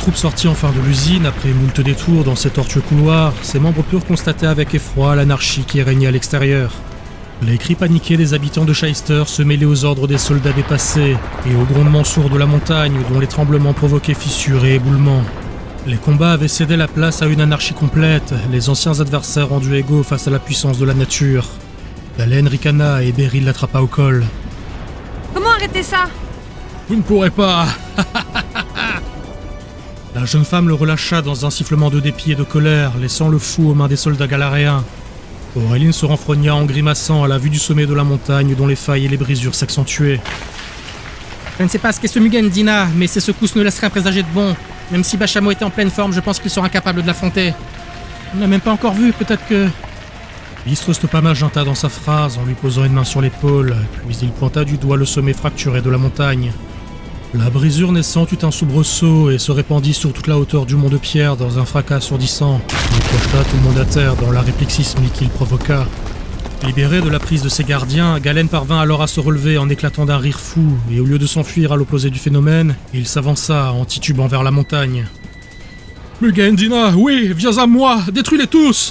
troupes sorties enfin de l'usine, après moult détours dans ces tortueux couloirs, ses membres purent constater avec effroi l'anarchie qui régnait à l'extérieur. Les cris paniqués des habitants de Shyster se mêlaient aux ordres des soldats dépassés et aux grondements sourds de la montagne dont les tremblements provoquaient fissures et éboulements. Les combats avaient cédé la place à une anarchie complète, les anciens adversaires rendus égaux face à la puissance de la nature. Galen ricana et Beryl l'attrapa au col. Comment arrêter ça? Vous ne pourrez pas. La jeune femme le relâcha dans un sifflement de dépit et de colère, laissant le fou aux mains des soldats galaréens. Auréline se renfrogna en grimaçant à la vue du sommet de la montagne dont les failles et les brisures s'accentuaient. Je ne sais pas ce qu'est ce Mugen, Dina, mais ces secousses ne laisseraient présager de bon. Même si Bachamo était en pleine forme, je pense qu'il sera incapable de l'affronter. On n'a même pas encore vu, peut-être que... Bistre stoppa Magenta dans sa phrase en lui posant une main sur l'épaule, puis il pointa du doigt le sommet fracturé de la montagne. La brisure naissante eut un soubresaut et se répandit sur toute la hauteur du mont de pierre dans un fracas assourdissant. Il projeta tout le monde à terre dans la réplique sismique qu'il provoqua. Libéré de la prise de ses gardiens, Galen parvint alors à se relever en éclatant d'un rire fou, et au lieu de s'enfuir à l'opposé du phénomène, il s'avança en titubant vers la montagne. « Mugen, Dina, oui, viens à moi, détruis-les tous !»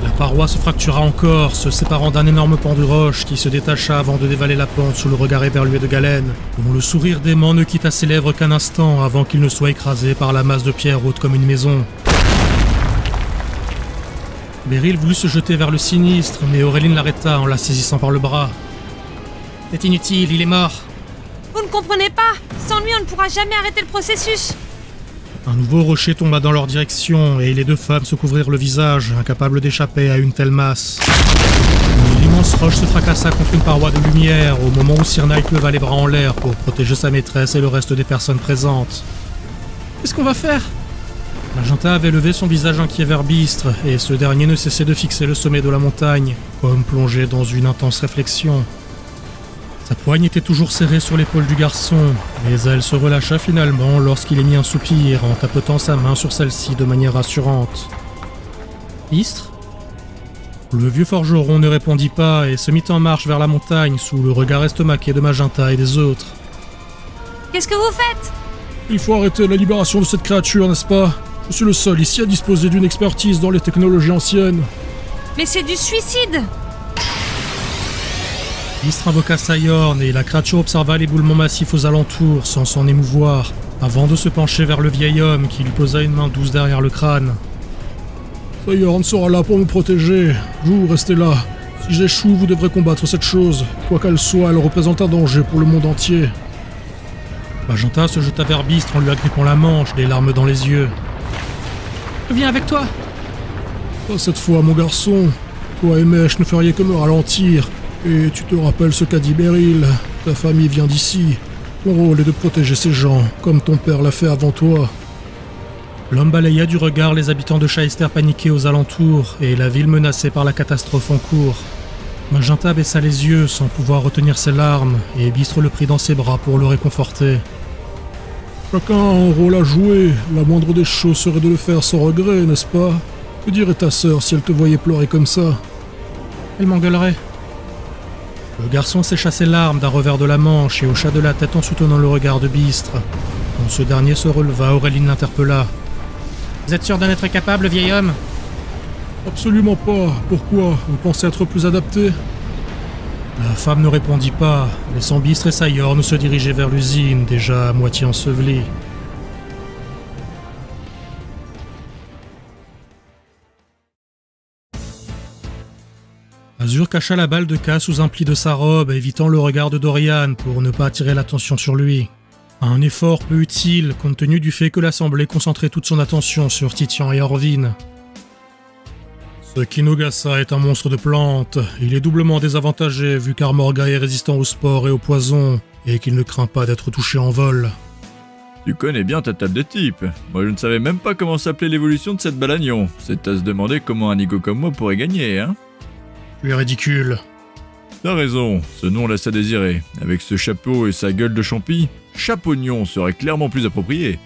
La paroi se fractura encore, se séparant d'un énorme pan de roche qui se détacha avant de dévaler la pente sous le regard éberlué de Galen, dont le sourire dément ne quitta ses lèvres qu'un instant avant qu'il ne soit écrasé par la masse de pierre haute comme une maison. Beryl voulut se jeter vers le sinistre, mais Auréline l'arrêta en la saisissant par le bras. « C'est inutile, il est mort. » Vous ne comprenez pas? Sans lui, on ne pourra jamais arrêter le processus. Un nouveau rocher tomba dans leur direction, et les deux femmes se couvrirent le visage, incapables d'échapper à une telle masse. L'immense roche se fracassa contre une paroi de lumière, au moment où Sir Knight leva les bras en l'air pour protéger sa maîtresse et le reste des personnes présentes. « Qu'est-ce qu'on va faire ?» Magenta avait levé son visage inquiet vers Bistre, et ce dernier ne cessait de fixer le sommet de la montagne, comme plongé dans une intense réflexion. Sa poigne était toujours serrée sur l'épaule du garçon, mais elle se relâcha finalement lorsqu'il émit un soupir en tapotant sa main sur celle-ci de manière rassurante. « Bistre ?» Le vieux forgeron ne répondit pas et se mit en marche vers la montagne sous le regard estomaqué de Magenta et des autres. « Qu'est-ce que vous faites ?»« Il faut arrêter la libération de cette créature, n'est-ce pas ? Je suis le seul ici à disposer d'une expertise dans les technologies anciennes. »« Mais c'est du suicide !» Bistre invoqua Sayorn et la créature observa l'éboulement massif aux alentours sans s'en émouvoir, avant de se pencher vers le vieil homme qui lui posa une main douce derrière le crâne. « Sayorn sera là pour me protéger. Vous, restez là. Si j'échoue, vous devrez combattre cette chose. Quoi qu'elle soit, elle représente un danger pour le monde entier. » Magenta se jeta vers Bistre en lui agrippant la manche, des larmes dans les yeux. « Je viens avec toi !»« Pas cette fois, mon garçon. Toi et Mèche ne feriez que me ralentir. Et tu te rappelles ce qu'a dit Beryl. Ta famille vient d'ici. Ton rôle est de protéger ces gens, comme ton père l'a fait avant toi. » L'homme balaya du regard les habitants de Shyster paniqués aux alentours et la ville menacée par la catastrophe en cours. Magenta baissa les yeux sans pouvoir retenir ses larmes et Bistre le prit dans ses bras pour le réconforter. « Chacun a un rôle à jouer. La moindre des choses serait de le faire sans regret, n'est-ce pas? Que dirait ta sœur si elle te voyait pleurer comme ça? » Elle m'engueulerait. Le garçon sécha ses larmes d'un revers de la manche et hocha de la tête en soutenant le regard de Bistre. Quand ce dernier se releva, Auréline l'interpella. « Vous êtes sûr d'en être capable, vieil homme ?»« Absolument pas. Pourquoi? Vous pensez être plus adapté ?» La femme ne répondit pas, laissant Bistre et Sayorn se diriger vers l'usine, déjà à moitié ensevelie. Azur cacha la balle de casse sous un pli de sa robe, évitant le regard de Dorian pour ne pas attirer l'attention sur lui. Un effort peu utile, compte tenu du fait que l'Assemblée concentrait toute son attention sur Titian et Orvin. Ce Kinogasa est un monstre de plante. Il est doublement désavantagé vu qu'Armorga est résistant aux spores et aux poisons, et qu'il ne craint pas d'être touché en vol. Tu connais bien ta table de type. Moi je ne savais même pas comment s'appelait l'évolution de cette balagnon. C'est à se demander comment un ego comme moi pourrait gagner, hein? Tu es ridicule. T'as raison, ce nom laisse à désirer. Avec ce chapeau et sa gueule de champi, Chapognon serait clairement plus approprié.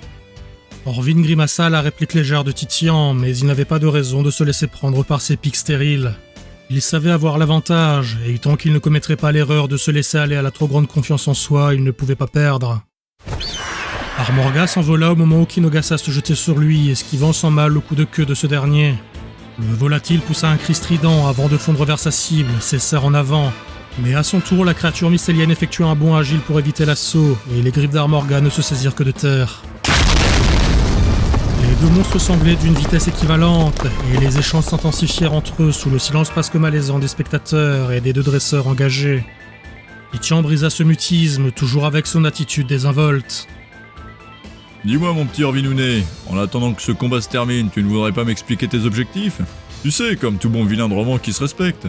Orvin grimaça à la réplique légère de Titian, mais il n'avait pas de raison de se laisser prendre par ses pics stériles. Il savait avoir l'avantage, et tant qu'il ne commettrait pas l'erreur de se laisser aller à la trop grande confiance en soi, il ne pouvait pas perdre. Armorga s'envola au moment où Kinogasa se jetait sur lui, esquivant sans mal le coup de queue de ce dernier. Le volatile poussa un cri strident avant de fondre vers sa cible, s'essert en avant. Mais à son tour, la créature mycélienne effectua un bond agile pour éviter l'assaut, et les griffes d'Armorga ne se saisirent que de terre. Les deux monstres sanglaient d'une vitesse équivalente, et les échanges s'intensifièrent entre eux sous le silence presque malaisant des spectateurs et des deux dresseurs engagés. Titian brisa ce mutisme, toujours avec son attitude désinvolte. Dis-moi mon petit Orvinounet, en attendant que ce combat se termine, tu ne voudrais pas m'expliquer tes objectifs? Tu sais, comme tout bon vilain de roman qui se respecte.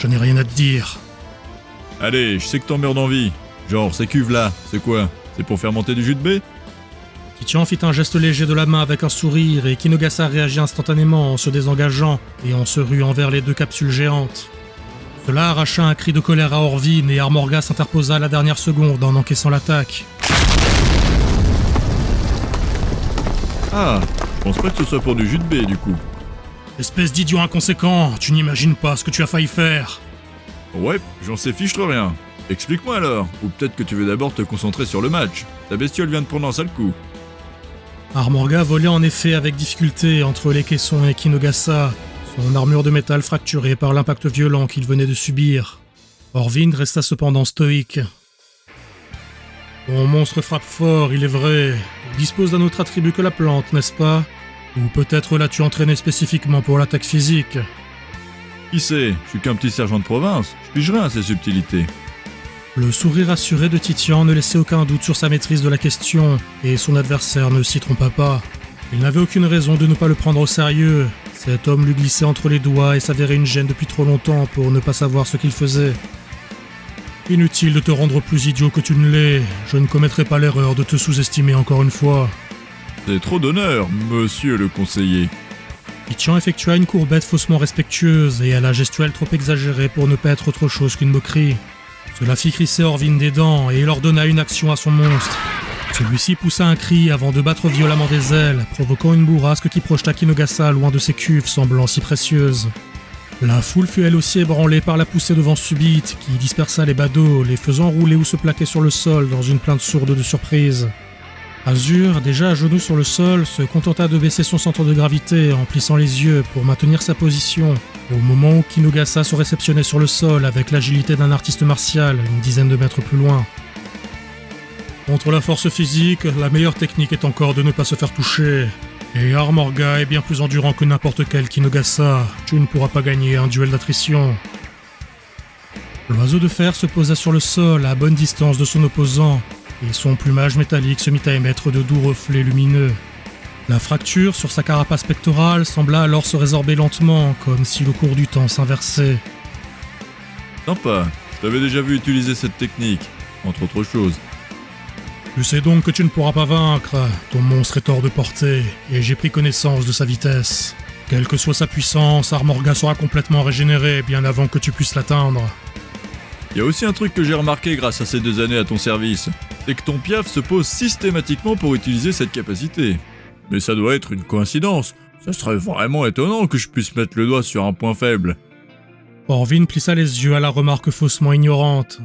Je n'ai rien à te dire. Allez, je sais que t'en meurs d'envie. Genre, ces cuves là, c'est quoi? C'est pour faire monter du jus de baie? Titian fit un geste léger de la main avec un sourire et Kinogasa réagit instantanément en se désengageant et en se ruant vers les deux capsules géantes. Cela arracha un cri de colère à Orvin et Armorga s'interposa à la dernière seconde en encaissant l'attaque. Ah, je pense pas que ce soit pour du jus de baie du coup. Espèce d'idiot inconséquent, tu n'imagines pas ce que tu as failli faire. Ouais, j'en sais fichtre rien. Explique-moi alors, ou peut-être que tu veux d'abord te concentrer sur le match. Ta bestiole vient de prendre un sale coup. Armorga volait en effet avec difficulté entre les caissons et Kinogasa, son armure de métal fracturée par l'impact violent qu'il venait de subir. Orvin resta cependant stoïque. Ton monstre frappe fort, il est vrai. Il dispose d'un autre attribut que la plante, n'est-ce pas? Ou peut-être l'as-tu entraîné spécifiquement pour l'attaque physique? Qui sait, je suis qu'un petit sergent de province, je pigerai à ces subtilités. Le sourire assuré de Titian ne laissait aucun doute sur sa maîtrise de la question, et son adversaire ne s'y trompa pas. Il n'avait aucune raison de ne pas le prendre au sérieux. Cet homme lui glissait entre les doigts et s'avérait une gêne depuis trop longtemps pour ne pas savoir ce qu'il faisait. Inutile de te rendre plus idiot que tu ne l'es, je ne commettrai pas l'erreur de te sous-estimer encore une fois. C'est trop d'honneur, monsieur le conseiller. Titian effectua une courbette faussement respectueuse et à la gestuelle trop exagérée pour ne pas être autre chose qu'une moquerie. Cela fit crisser Orvin des dents et il ordonna une action à son monstre. Celui-ci poussa un cri avant de battre violemment des ailes, provoquant une bourrasque qui projeta Kinogasa loin de ses cuves semblant si précieuses. La foule fut elle aussi ébranlée par la poussée de vent subite qui dispersa les badauds, les faisant rouler ou se plaquer sur le sol dans une plainte sourde de surprise. Azur, déjà à genoux sur le sol, se contenta de baisser son centre de gravité en plissant les yeux pour maintenir sa position, au moment où Kinogasa se réceptionnait sur le sol avec l'agilité d'un artiste martial, une dizaine de mètres plus loin. Contre la force physique, la meilleure technique est encore de ne pas se faire toucher. Et Armorga est bien plus endurant que n'importe quel Kinogasa. Tu ne pourras pas gagner un duel d'attrition. L'oiseau de fer se posa sur le sol à bonne distance de son opposant, et son plumage métallique se mit à émettre de doux reflets lumineux. La fracture sur sa carapace pectorale sembla alors se résorber lentement, comme si le cours du temps s'inversait. Sympa, je t'avais déjà vu utiliser cette technique, entre autres choses. Tu sais donc que tu ne pourras pas vaincre. Ton monstre est hors de portée, et j'ai pris connaissance de sa vitesse. Quelle que soit sa puissance, Armorga sera complètement régénéré bien avant que tu puisses l'atteindre. Il y a aussi un truc que j'ai remarqué grâce à ces 2 années à ton service, c'est que ton piaf se pose systématiquement pour utiliser cette capacité. Mais ça doit être une coïncidence. Ça serait vraiment étonnant que je puisse mettre le doigt sur un point faible. Orvin plissa les yeux à la remarque faussement ignorante.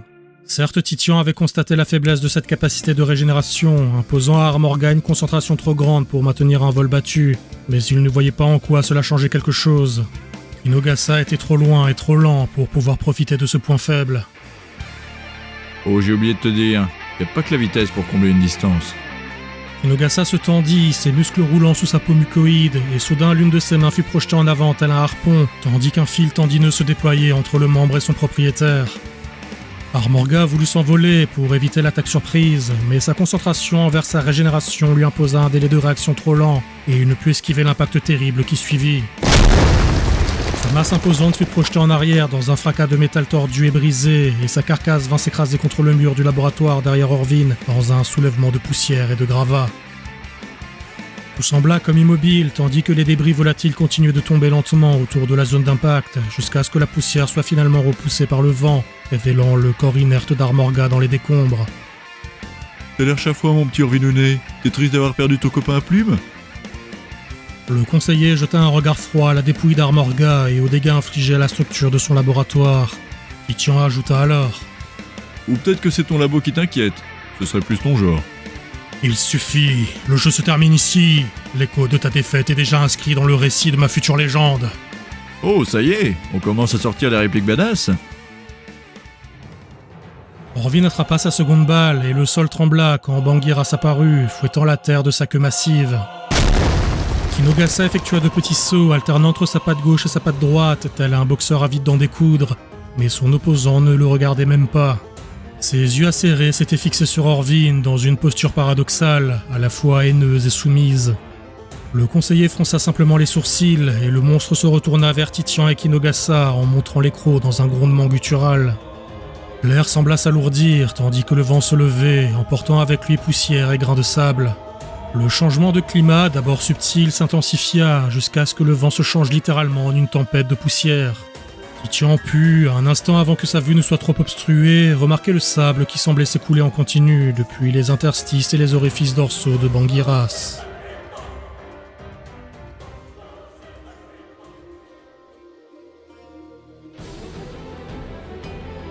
Certes, Titian avait constaté la faiblesse de cette capacité de régénération, imposant à Armorga une concentration trop grande pour maintenir un vol battu, mais il ne voyait pas en quoi cela changeait quelque chose. Kinogasa était trop loin et trop lent pour pouvoir profiter de ce point faible. Oh, j'ai oublié de te dire, y a pas que la vitesse pour combler une distance. Kinogasa se tendit, ses muscles roulant sous sa peau mucoïde, et soudain l'une de ses mains fut projetée en avant tel un harpon, tandis qu'un fil tendineux se déployait entre le membre et son propriétaire. Armorga voulut s'envoler pour éviter l'attaque surprise, mais sa concentration envers sa régénération lui imposa un délai de réaction trop lent, et il ne put esquiver l'impact terrible qui suivit. Sa masse imposante fut projetée en arrière dans un fracas de métal tordu et brisé, et sa carcasse vint s'écraser contre le mur du laboratoire derrière Orvin dans un soulèvement de poussière et de gravats. Tout sembla comme immobile, tandis que les débris volatiles continuaient de tomber lentement autour de la zone d'impact, jusqu'à ce que la poussière soit finalement repoussée par le vent, révélant le corps inerte d'Armorga dans les décombres. T'as l'air chafouin, mon petit Orvinounet. T'es triste d'avoir perdu ton copain à plume? Le conseiller jeta un regard froid à la dépouille d'Armorga et aux dégâts infligés à la structure de son laboratoire. Titian ajouta alors. Ou peut-être que c'est ton labo qui t'inquiète. Ce serait plus ton genre. Il suffit, le jeu se termine ici. L'écho de ta défaite est déjà inscrit dans le récit de ma future légende. Oh, ça y est, on commence à sortir les répliques badass. Orvin attrapa sa seconde balle et le sol trembla quand Bangiras apparut, fouettant la terre de sa queue massive. Kinogasa effectua de petits sauts, alternant entre sa patte gauche et sa patte droite, tel un boxeur avide d'en découdre, mais son opposant ne le regardait même pas. Ses yeux acérés s'étaient fixés sur Orvin dans une posture paradoxale, à la fois haineuse et soumise. Le conseiller fronça simplement les sourcils et le monstre se retourna vers Titian et Kinogasa en montrant les crocs dans un grondement guttural. L'air sembla s'alourdir tandis que le vent se levait, emportant avec lui poussière et grains de sable. Le changement de climat, d'abord subtil, s'intensifia jusqu'à ce que le vent se change littéralement en une tempête de poussière. Titian put, un instant avant que sa vue ne soit trop obstruée, remarquer le sable qui semblait s'écouler en continu depuis les interstices et les orifices dorsaux de Bangiras.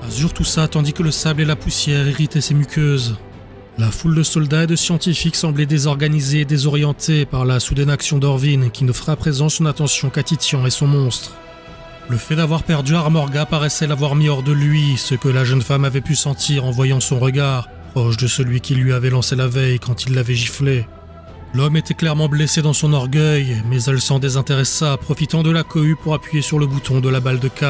Azur toussa tandis que le sable et la poussière irritaient ses muqueuses. La foule de soldats et de scientifiques semblait désorganisée et désorientée par la soudaine action d'Orvin qui n'offrait à présent son attention qu'à Titian et son monstre. Le fait d'avoir perdu Armorga paraissait l'avoir mis hors de lui, ce que la jeune femme avait pu sentir en voyant son regard, proche de celui qui lui avait lancé la veille quand il l'avait giflé. L'homme était clairement blessé dans son orgueil, mais elle s'en désintéressa, profitant de la cohue pour appuyer sur le bouton de la balle de K.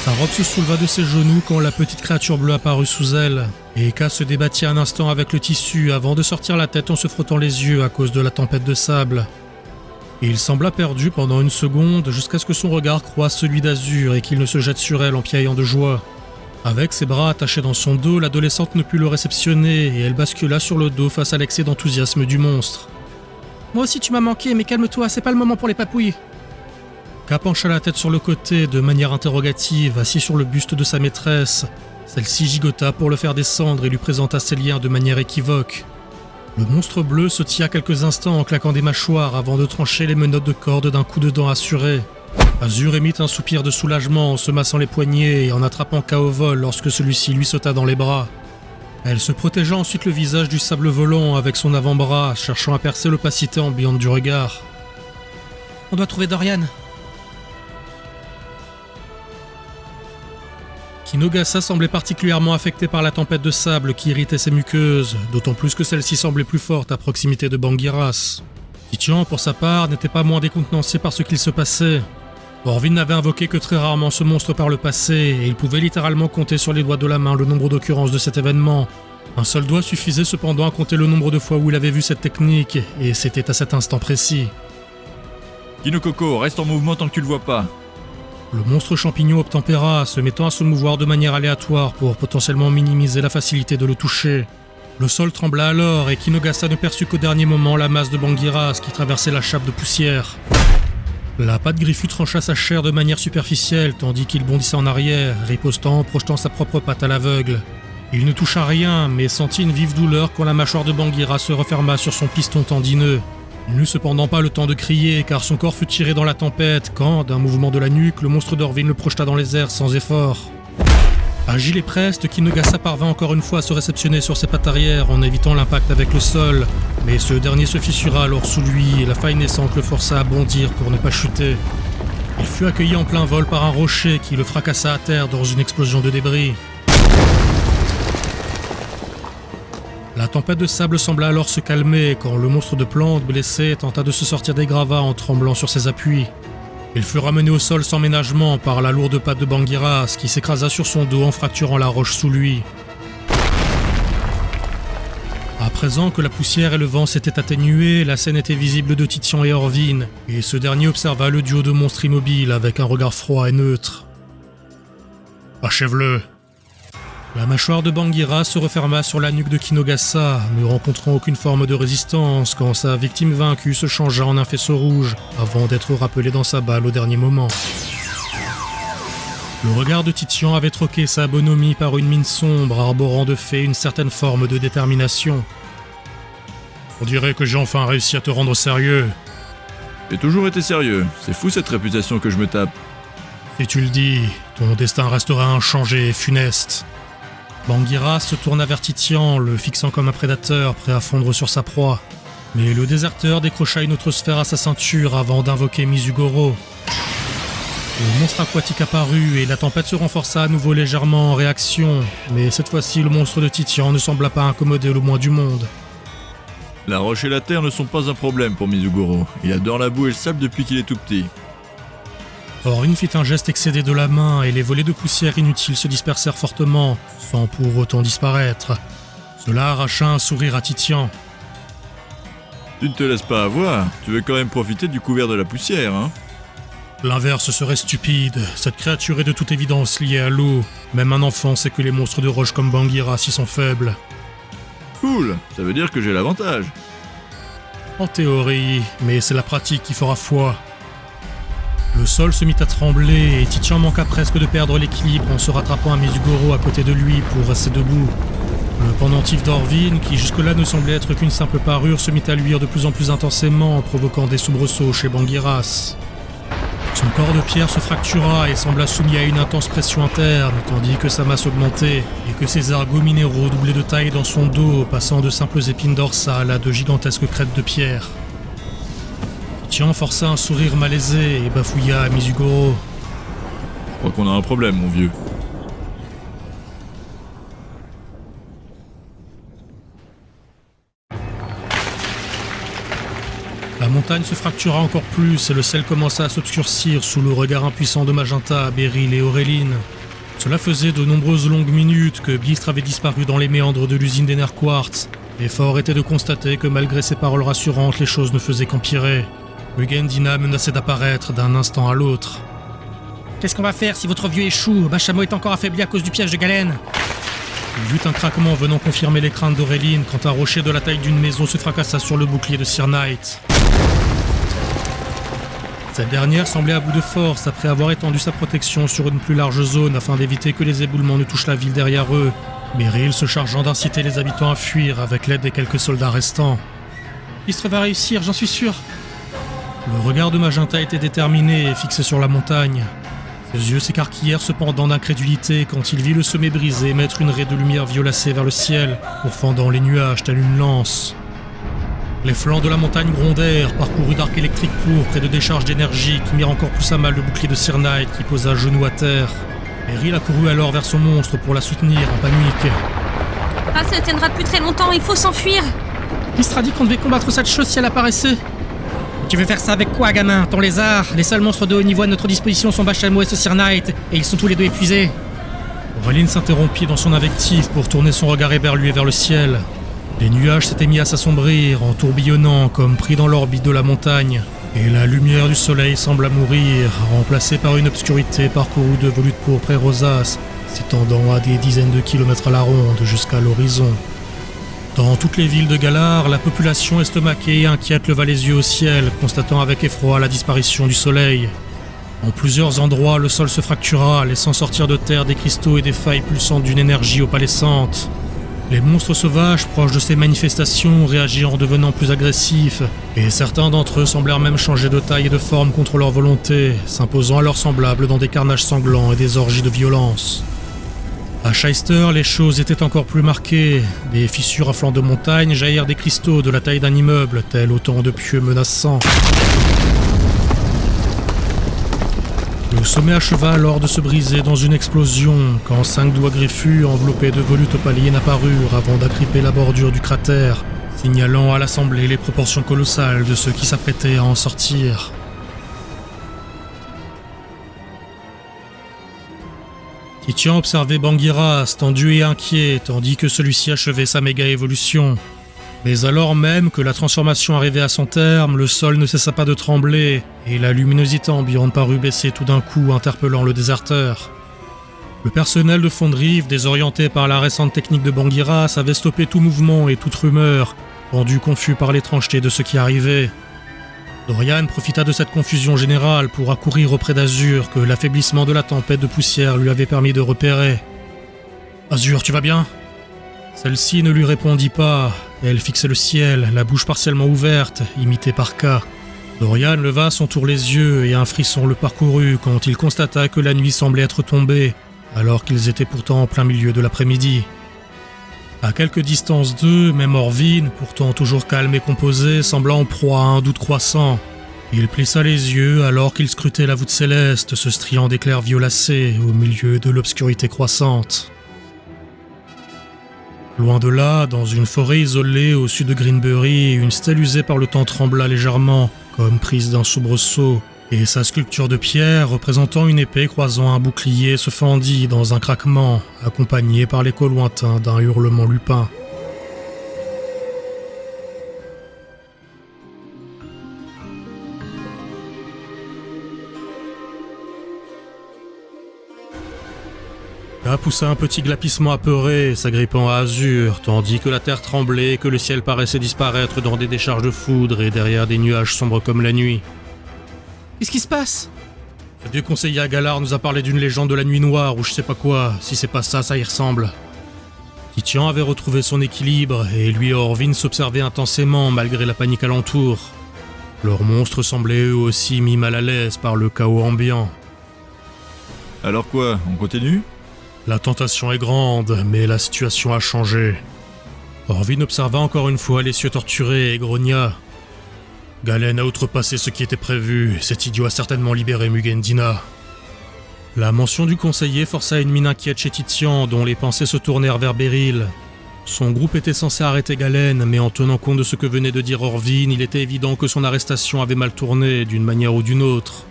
Sa robe se souleva de ses genoux quand la petite créature bleue apparut sous elle, et K se débattit un instant avec le tissu avant de sortir la tête en se frottant les yeux à cause de la tempête de sable. Il sembla perdu pendant une seconde jusqu'à ce que son regard croise celui d'Azur et qu'il ne se jette sur elle en piaillant de joie. Avec ses bras attachés dans son dos, l'adolescente ne put le réceptionner et elle bascula sur le dos face à l'excès d'enthousiasme du monstre. « Moi aussi tu m'as manqué, mais calme-toi, c'est pas le moment pour les papouilles. » K pencha la tête sur le côté de manière interrogative, assis sur le buste de sa maîtresse. Celle-ci gigota pour le faire descendre et lui présenta ses liens de manière équivoque. Le monstre bleu sautilla quelques instants en claquant des mâchoires avant de trancher les menottes de corde d'un coup de dent assuré. Azur émit un soupir de soulagement en se massant les poignets et en attrapant K au vol lorsque celui-ci lui sauta dans les bras. Elle se protégea ensuite le visage du sable volant avec son avant-bras, cherchant à percer l'opacité ambiante du regard. On doit trouver Dorian. Kinogasa semblait particulièrement affecté par la tempête de sable qui irritait ses muqueuses, d'autant plus que celle-ci semblait plus forte à proximité de Bangiras. Titian, pour sa part, n'était pas moins décontenancé par ce qu'il se passait. Orvin n'avait invoqué que très rarement ce monstre par le passé, et il pouvait littéralement compter sur les doigts de la main le nombre d'occurrences de cet événement. Un seul doigt suffisait cependant à compter le nombre de fois où il avait vu cette technique, et c'était à cet instant précis. Kinokoko, reste en mouvement tant que tu le vois pas. Le monstre champignon obtempéra, se mettant à se mouvoir de manière aléatoire pour potentiellement minimiser la facilité de le toucher. Le sol trembla alors et Kinogasa ne perçut qu'au dernier moment la masse de Bangiras qui traversait la chape de poussière. La patte griffue trancha sa chair de manière superficielle tandis qu'il bondissait en arrière, ripostant en projetant sa propre patte à l'aveugle. Il ne toucha rien, mais sentit une vive douleur quand la mâchoire de Bangiras se referma sur son piston tendineux. Il n'eut cependant pas le temps de crier car son corps fut tiré dans la tempête quand, d'un mouvement de la nuque, le monstre d'Orvin le projeta dans les airs sans effort. Agile et preste, Kinogasa parvint encore une fois à se réceptionner sur ses pattes arrière en évitant l'impact avec le sol, mais ce dernier se fissura alors sous lui et la faille naissante le força à bondir pour ne pas chuter. Il fut accueilli en plein vol par un rocher qui le fracassa à terre dans une explosion de débris. La tempête de sable sembla alors se calmer quand le monstre de plante blessé tenta de se sortir des gravats en tremblant sur ses appuis. Il fut ramené au sol sans ménagement par la lourde patte de Bangiras qui s'écrasa sur son dos en fracturant la roche sous lui. À présent que la poussière et le vent s'étaient atténués, la scène était visible de Titian et Orvin, et ce dernier observa le duo de monstres immobiles avec un regard froid et neutre. « Achève-le !» La mâchoire de Bangiras se referma sur la nuque de Kinogasa, ne rencontrant aucune forme de résistance quand sa victime vaincue se changea en un faisceau rouge avant d'être rappelé dans sa balle au dernier moment. Le regard de Titian avait troqué sa bonhomie par une mine sombre arborant de fait une certaine forme de détermination. « On dirait que j'ai enfin réussi à te rendre sérieux. » J'ai toujours été sérieux, c'est fou cette réputation que je me tape. Si tu le dis, ton destin restera inchangé et funeste. Bangiras se tourna vers Titian, le fixant comme un prédateur prêt à fondre sur sa proie. Mais le déserteur décrocha une autre sphère à sa ceinture avant d'invoquer Mizugoro. Le monstre aquatique apparut et la tempête se renforça à nouveau légèrement en réaction, mais cette fois-ci le monstre de Titian ne sembla pas incommoder le moins du monde. La roche et la terre ne sont pas un problème pour Mizugoro. Il adore la boue et le sable depuis qu'il est tout petit. Orin fit un geste excédé de la main et les volets de poussière inutiles se dispersèrent fortement, sans pour autant disparaître. Cela arracha un sourire à Titian. Tu ne te laisses pas avoir, tu veux quand même profiter du couvert de la poussière, hein? L'inverse serait stupide, cette créature est de toute évidence liée à l'eau. Même un enfant sait que les monstres de roche comme Bangiras y sont faibles. Cool, ça veut dire que j'ai l'avantage. En théorie, mais c'est la pratique qui fera foi. Le sol se mit à trembler et Titian manqua presque de perdre l'équilibre en se rattrapant à Mizugoro à côté de lui pour rester debout. Le pendentif d'Orvin, qui jusque-là ne semblait être qu'une simple parure, se mit à luire de plus en plus intensément, provoquant des soubresauts chez Bangiras. Son corps de pierre se fractura et sembla soumis à une intense pression interne, tandis que sa masse augmentait et que ses argots minéraux doublaient de taille dans son dos, passant de simples épines dorsales à de gigantesques crêtes de pierre. Titian força un sourire malaisé et bafouilla à Mizugoro. Je crois qu'on a un problème, mon vieux. La montagne se fractura encore plus et le ciel commença à s'obscurcir sous le regard impuissant de Magenta, Beryl et Auréline. Cela faisait de nombreuses longues minutes que Bistre avait disparu dans les méandres de l'usine d'Enerquartz. Et fort était de constater que malgré ses paroles rassurantes, les choses ne faisaient qu'empirer. Mugendina menaçait d'apparaître d'un instant à l'autre. Qu'est-ce qu'on va faire si votre vieux échoue? Bachamo est encore affaibli à cause du piège de Galen. Il eut un craquement venant confirmer les craintes d'Auréline quand un rocher de la taille d'une maison se fracassa sur le bouclier de Sir Knight. Cette dernière semblait à bout de force après avoir étendu sa protection sur une plus large zone afin d'éviter que les éboulements ne touchent la ville derrière eux, Beryl se chargeant d'inciter les habitants à fuir avec l'aide des quelques soldats restants. Bistre va réussir, j'en suis sûr. Le regard de Magenta était déterminé et fixé sur la montagne. Ses yeux s'écarquillèrent cependant d'incrédulité quand il vit le sommet brisé mettre une raie de lumière violacée vers le ciel, pourfendant les nuages telle une lance. Les flancs de la montagne grondèrent, parcourus d'arcs électriques pourpres et de décharges d'énergie qui mirent encore plus à mal le bouclier de Sir Knight qui posa genou à terre. Beryl accourut alors vers son monstre pour la soutenir en panique. Ah, ça ne tiendra plus très longtemps, il faut s'enfuir. Bistre a dit qu'on devait combattre cette chose si elle apparaissait. Tu veux faire ça avec quoi, gamin? Ton lézard? Les seuls monstres de haut niveau à notre disposition sont Bachamo et ce Sir Knight, et ils sont tous les deux épuisés. Auréline s'interrompit dans son invective pour tourner son regard éberlué vers le ciel. Les nuages s'étaient mis à s'assombrir en tourbillonnant comme pris dans l'orbite de la montagne, et la lumière du soleil sembla mourir, remplacée par une obscurité parcourue de volutes pourpres et rosaces, s'étendant à des dizaines de kilomètres à la ronde jusqu'à l'horizon. Dans toutes les villes de Galar, la population estomaquée et inquiète leva les yeux au ciel, constatant avec effroi la disparition du soleil. En plusieurs endroits, le sol se fractura, laissant sortir de terre des cristaux et des failles pulsantes d'une énergie opalescente. Les monstres sauvages, proches de ces manifestations, réagirent en devenant plus agressifs, et certains d'entre eux semblèrent même changer de taille et de forme contre leur volonté, s'imposant à leurs semblables dans des carnages sanglants et des orgies de violence. À Shyster, les choses étaient encore plus marquées. Des fissures à flanc de montagne jaillirent des cristaux de la taille d'un immeuble, tels autant de pieux menaçants. Le sommet acheva alors de se briser dans une explosion, quand 5 doigts griffus enveloppés de volutes opaliennes apparurent avant d'agripper la bordure du cratère, signalant à l'assemblée les proportions colossales de ceux qui s'apprêtaient à en sortir. Titian observait Bangiras, tendu et inquiet, tandis que celui-ci achevait sa méga-évolution. Mais alors même que la transformation arrivait à son terme, le sol ne cessa pas de trembler, et la luminosité ambiante parut baisser tout d'un coup, interpellant le déserteur. Le personnel de Fondrive, désorienté par la récente technique de Bangiras, avait stoppé tout mouvement et toute rumeur, rendu confus par l'étrangeté de ce qui arrivait. Dorian profita de cette confusion générale pour accourir auprès d'Azur que l'affaiblissement de la tempête de poussière lui avait permis de repérer. « Azur, tu vas bien ?» Celle-ci ne lui répondit pas. Elle fixait le ciel, la bouche partiellement ouverte, imitée par K. Dorian leva à son tour les yeux et un frisson le parcourut quand il constata que la nuit semblait être tombée, alors qu'ils étaient pourtant en plein milieu de l'après-midi. À quelque distance d'eux, même Orvin, pourtant toujours calme et composé, sembla en proie à un doute croissant. Il plissa les yeux alors qu'il scrutait la voûte céleste, se striant d'éclairs violacés au milieu de l'obscurité croissante. Loin de là, dans une forêt isolée au sud de Greenbury, une stèle usée par le temps trembla légèrement, comme prise d'un soubresaut, et sa sculpture de pierre, représentant une épée croisant un bouclier, se fendit dans un craquement, accompagné par l'écho lointain d'un hurlement lupin. Ka poussa un petit glapissement apeuré, s'agrippant à Azur, tandis que la terre tremblait et que le ciel paraissait disparaître dans des décharges de foudre et derrière des nuages sombres comme la nuit. Qu'est-ce qui se passe? Le vieux conseiller à Galar nous a parlé d'une légende de la nuit noire ou je sais pas quoi, si c'est pas ça, ça y ressemble. Titian avait retrouvé son équilibre et lui et Orvin s'observaient intensément malgré la panique alentour. Leurs monstres semblaient eux aussi mis mal à l'aise par le chaos ambiant. Alors quoi, on continue? La tentation est grande, mais la situation a changé. Orvin observa encore une fois les cieux torturés et grogna. Galen a outrepassé ce qui était prévu, cet idiot a certainement libéré Mugendina. La mention du conseiller força une mine inquiète chez Titian, dont les pensées se tournèrent vers Beryl. Son groupe était censé arrêter Galen, mais en tenant compte de ce que venait de dire Orvin, il était évident que son arrestation avait mal tourné, d'une manière ou d'une autre.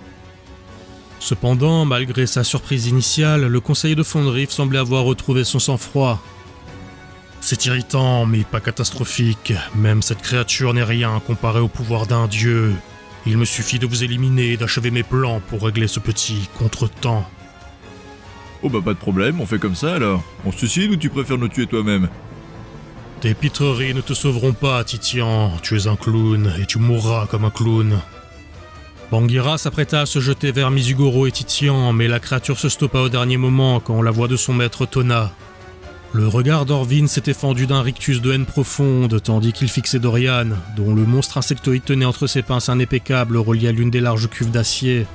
Cependant, malgré sa surprise initiale, le conseiller de Fondriff semblait avoir retrouvé son sang-froid. C'est irritant, mais pas catastrophique. Même cette créature n'est rien comparé au pouvoir d'un dieu. Il me suffit de vous éliminer et d'achever mes plans pour régler ce petit contretemps. Oh bah pas de problème, on fait comme ça alors. On se suicide ou tu préfères nous tuer toi-même? Tes pitreries ne te sauveront pas, Titian. Tu es un clown et tu mourras comme un clown. Bangira s'apprêta à se jeter vers Mizugoro et Titian, mais la créature se stoppa au dernier moment quand la voix de son maître tonna. Le regard d'Orvin s'était fendu d'un rictus de haine profonde, tandis qu'il fixait Dorian, dont le monstre insectoïde tenait entre ses pinces un épais câble relié à l'une des larges cuves d'acier.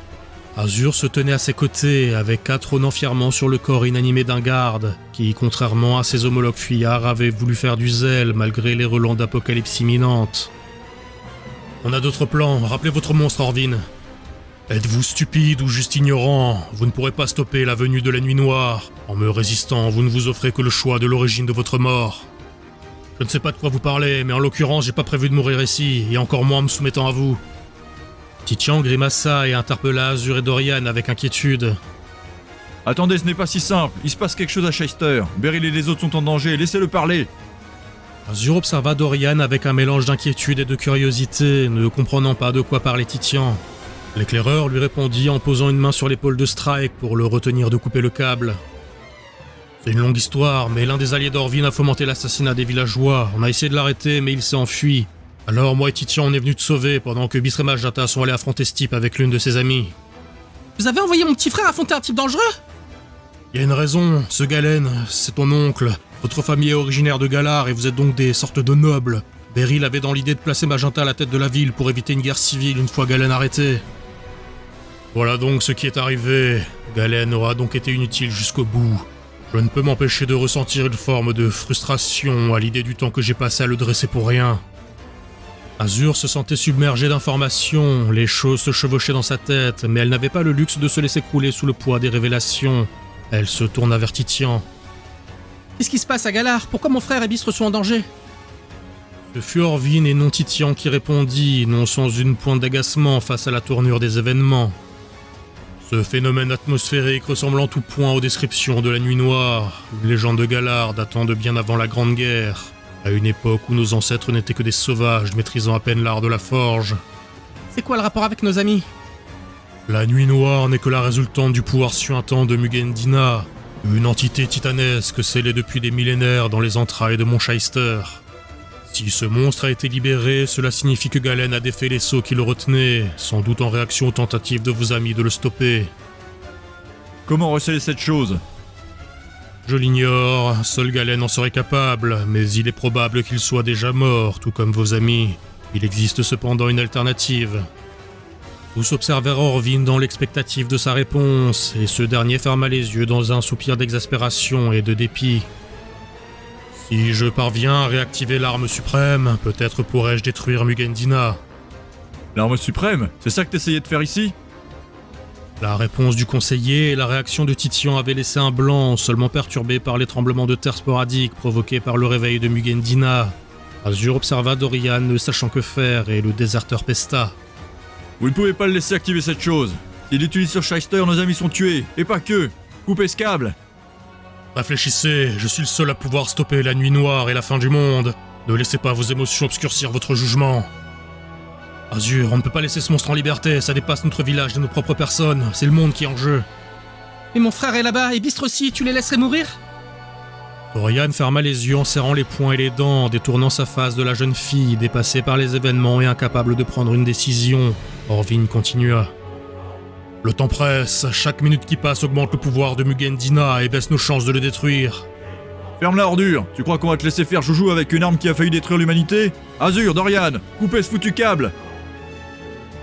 Azur se tenait à ses côtés, avec Ka trônant fièrement sur le corps inanimé d'un garde, qui, contrairement à ses homologues fuyards, avait voulu faire du zèle malgré les relents d'apocalypse imminente. On a d'autres plans, rappelez votre monstre, Orvin. Êtes-vous stupide ou juste ignorant? Vous ne pourrez pas stopper la venue de la nuit noire. En me résistant, vous ne vous offrez que le choix de l'origine de votre mort. Je ne sais pas de quoi vous parlez, mais en l'occurrence, j'ai pas prévu de mourir ici, et encore moins en me soumettant à vous. Titian grimaça et interpella Azur et Dorian avec inquiétude. Attendez, ce n'est pas si simple, il se passe quelque chose à Shyster. Beryl et les autres sont en danger, laissez-le parler. Azur observa Dorian avec un mélange d'inquiétude et de curiosité, ne comprenant pas de quoi parlait Titian. L'éclaireur lui répondit en posant une main sur l'épaule de Strike pour le retenir de couper le câble. C'est une longue histoire, mais l'un des alliés d'Orvin a fomenté l'assassinat des villageois. On a essayé de l'arrêter, mais il s'est enfui. Alors moi et Titian, on est venus te sauver, pendant que Bistre et Majata sont allés affronter ce type avec l'une de ses amies. Vous avez envoyé mon petit frère affronter un type dangereux? Il y a une raison, ce Galen, c'est ton oncle. Votre famille est originaire de Galar et vous êtes donc des sortes de nobles. Beryl avait dans l'idée de placer Magenta à la tête de la ville pour éviter une guerre civile une fois Galen arrêté. Voilà donc ce qui est arrivé. Galen aura donc été inutile jusqu'au bout. Je ne peux m'empêcher de ressentir une forme de frustration à l'idée du temps que j'ai passé à le dresser pour rien. Azur se sentait submergée d'informations, les choses se chevauchaient dans sa tête, mais elle n'avait pas le luxe de se laisser crouler sous le poids des révélations. Elle se tourna vers Titian. Qu'est-ce qui se passe à Galar? Pourquoi mon frère et Bistre sont en danger? Ce fut Orvin et non Titian qui répondit, non sans une pointe d'agacement face à la tournure des événements. Ce phénomène atmosphérique ressemble en tout point aux descriptions de la Nuit Noire, une légende de Galar datant de bien avant la Grande Guerre, à une époque où nos ancêtres n'étaient que des sauvages maîtrisant à peine l'art de la forge. C'est quoi le rapport avec nos amis? La Nuit Noire n'est que la résultante du pouvoir suintant de Mugendina, une entité titanesque scellée depuis des millénaires dans les entrailles de Mont Shyster. Si ce monstre a été libéré, cela signifie que Galen a défait les sceaux qui le retenaient, sans doute en réaction aux tentatives de vos amis de le stopper. Comment receler cette chose? Je l'ignore, seul Galen en serait capable, mais il est probable qu'il soit déjà mort, tout comme vos amis. Il existe cependant une alternative. Tous observèrent Orvin dans l'expectative de sa réponse, et ce dernier ferma les yeux dans un soupir d'exaspération et de dépit. Si je parviens à réactiver l'arme suprême, peut-être pourrais-je détruire Mugendina. L'arme suprême, c'est ça que t'essayais de faire ici? La réponse du conseiller et la réaction de Titian avaient laissé un blanc, seulement perturbé par les tremblements de terre sporadiques provoqués par le réveil de Mugendina. Azur observa Dorian ne sachant que faire et le déserteur pesta. Vous ne pouvez pas le laisser activer cette chose. S'il l'utilise sur Shyster, nos amis sont tués. Et pas que. Coupez ce câble. Réfléchissez, je suis le seul à pouvoir stopper la nuit noire et la fin du monde. Ne laissez pas vos émotions obscurcir votre jugement. Azur, on ne peut pas laisser ce monstre en liberté, ça dépasse notre village et nos propres personnes, c'est le monde qui est en jeu. Mais mon frère est là-bas, et Bistre aussi, tu les laisserais mourir? Dorian ferma les yeux en serrant les poings et les dents, détournant sa face de la jeune fille, dépassée par les événements et incapable de prendre une décision. Orvin continua. Le temps presse, chaque minute qui passe augmente le pouvoir de Mugendina et baisse nos chances de le détruire. Ferme la ordure. Tu crois qu'on va te laisser faire joujou avec une arme qui a failli détruire l'humanité? Azur, Dorian, coupez ce foutu câble.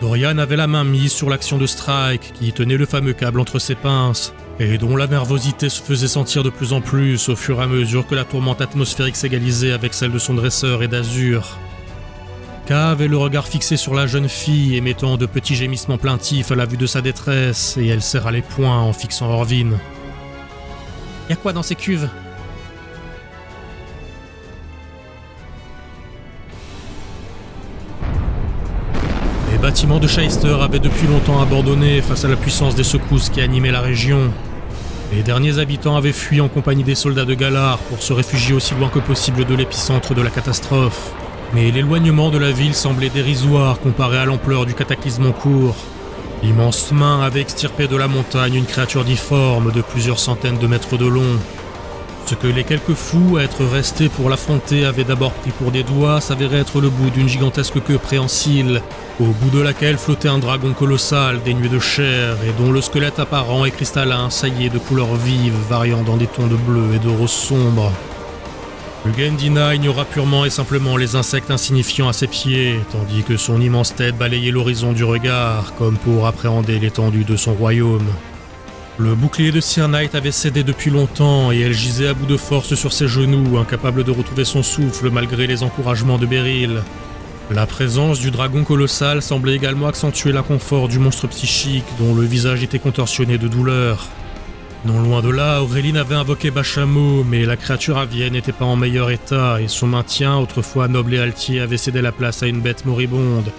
Dorian avait la main mise sur l'action de Strike, qui tenait le fameux câble entre ses pinces, et dont la nervosité se faisait sentir de plus en plus au fur et à mesure que la tourmente atmosphérique s'égalisait avec celle de son dresseur et d'Azur. K avait le regard fixé sur la jeune fille, émettant de petits gémissements plaintifs à la vue de sa détresse, et elle serra les poings en fixant Orvin. Y'a quoi dans ces cuves? Les bâtiments de Shyster avaient depuis longtemps abandonné face à la puissance des secousses qui animaient la région. Les derniers habitants avaient fui en compagnie des soldats de Galar pour se réfugier aussi loin que possible de l'épicentre de la catastrophe. Mais l'éloignement de la ville semblait dérisoire comparé à l'ampleur du cataclysme en cours. L'immense main avait extirpé de la montagne une créature difforme de plusieurs centaines de mètres de long. Ce que les quelques fous à être restés pour l'affronter avaient d'abord pris pour des doigts s'avérait être le bout d'une gigantesque queue préhensile, au bout de laquelle flottait un dragon colossal dénué de chair et dont le squelette apparent et cristallin saillait de couleurs vives variant dans des tons de bleu et de rose sombre. Mugendina ignora purement et simplement les insectes insignifiants à ses pieds, tandis que son immense tête balayait l'horizon du regard, comme pour appréhender l'étendue de son royaume. Le bouclier de Sir Knight avait cédé depuis longtemps et elle gisait à bout de force sur ses genoux, incapable de retrouver son souffle malgré les encouragements de Beryl. La présence du dragon colossal semblait également accentuer l'inconfort du monstre psychique dont le visage était contorsionné de douleur. Non loin de là, Auréline avait invoqué Bachamo, mais la créature avienne n'était pas en meilleur état et son maintien, autrefois noble et altier, avait cédé la place à une bête moribonde.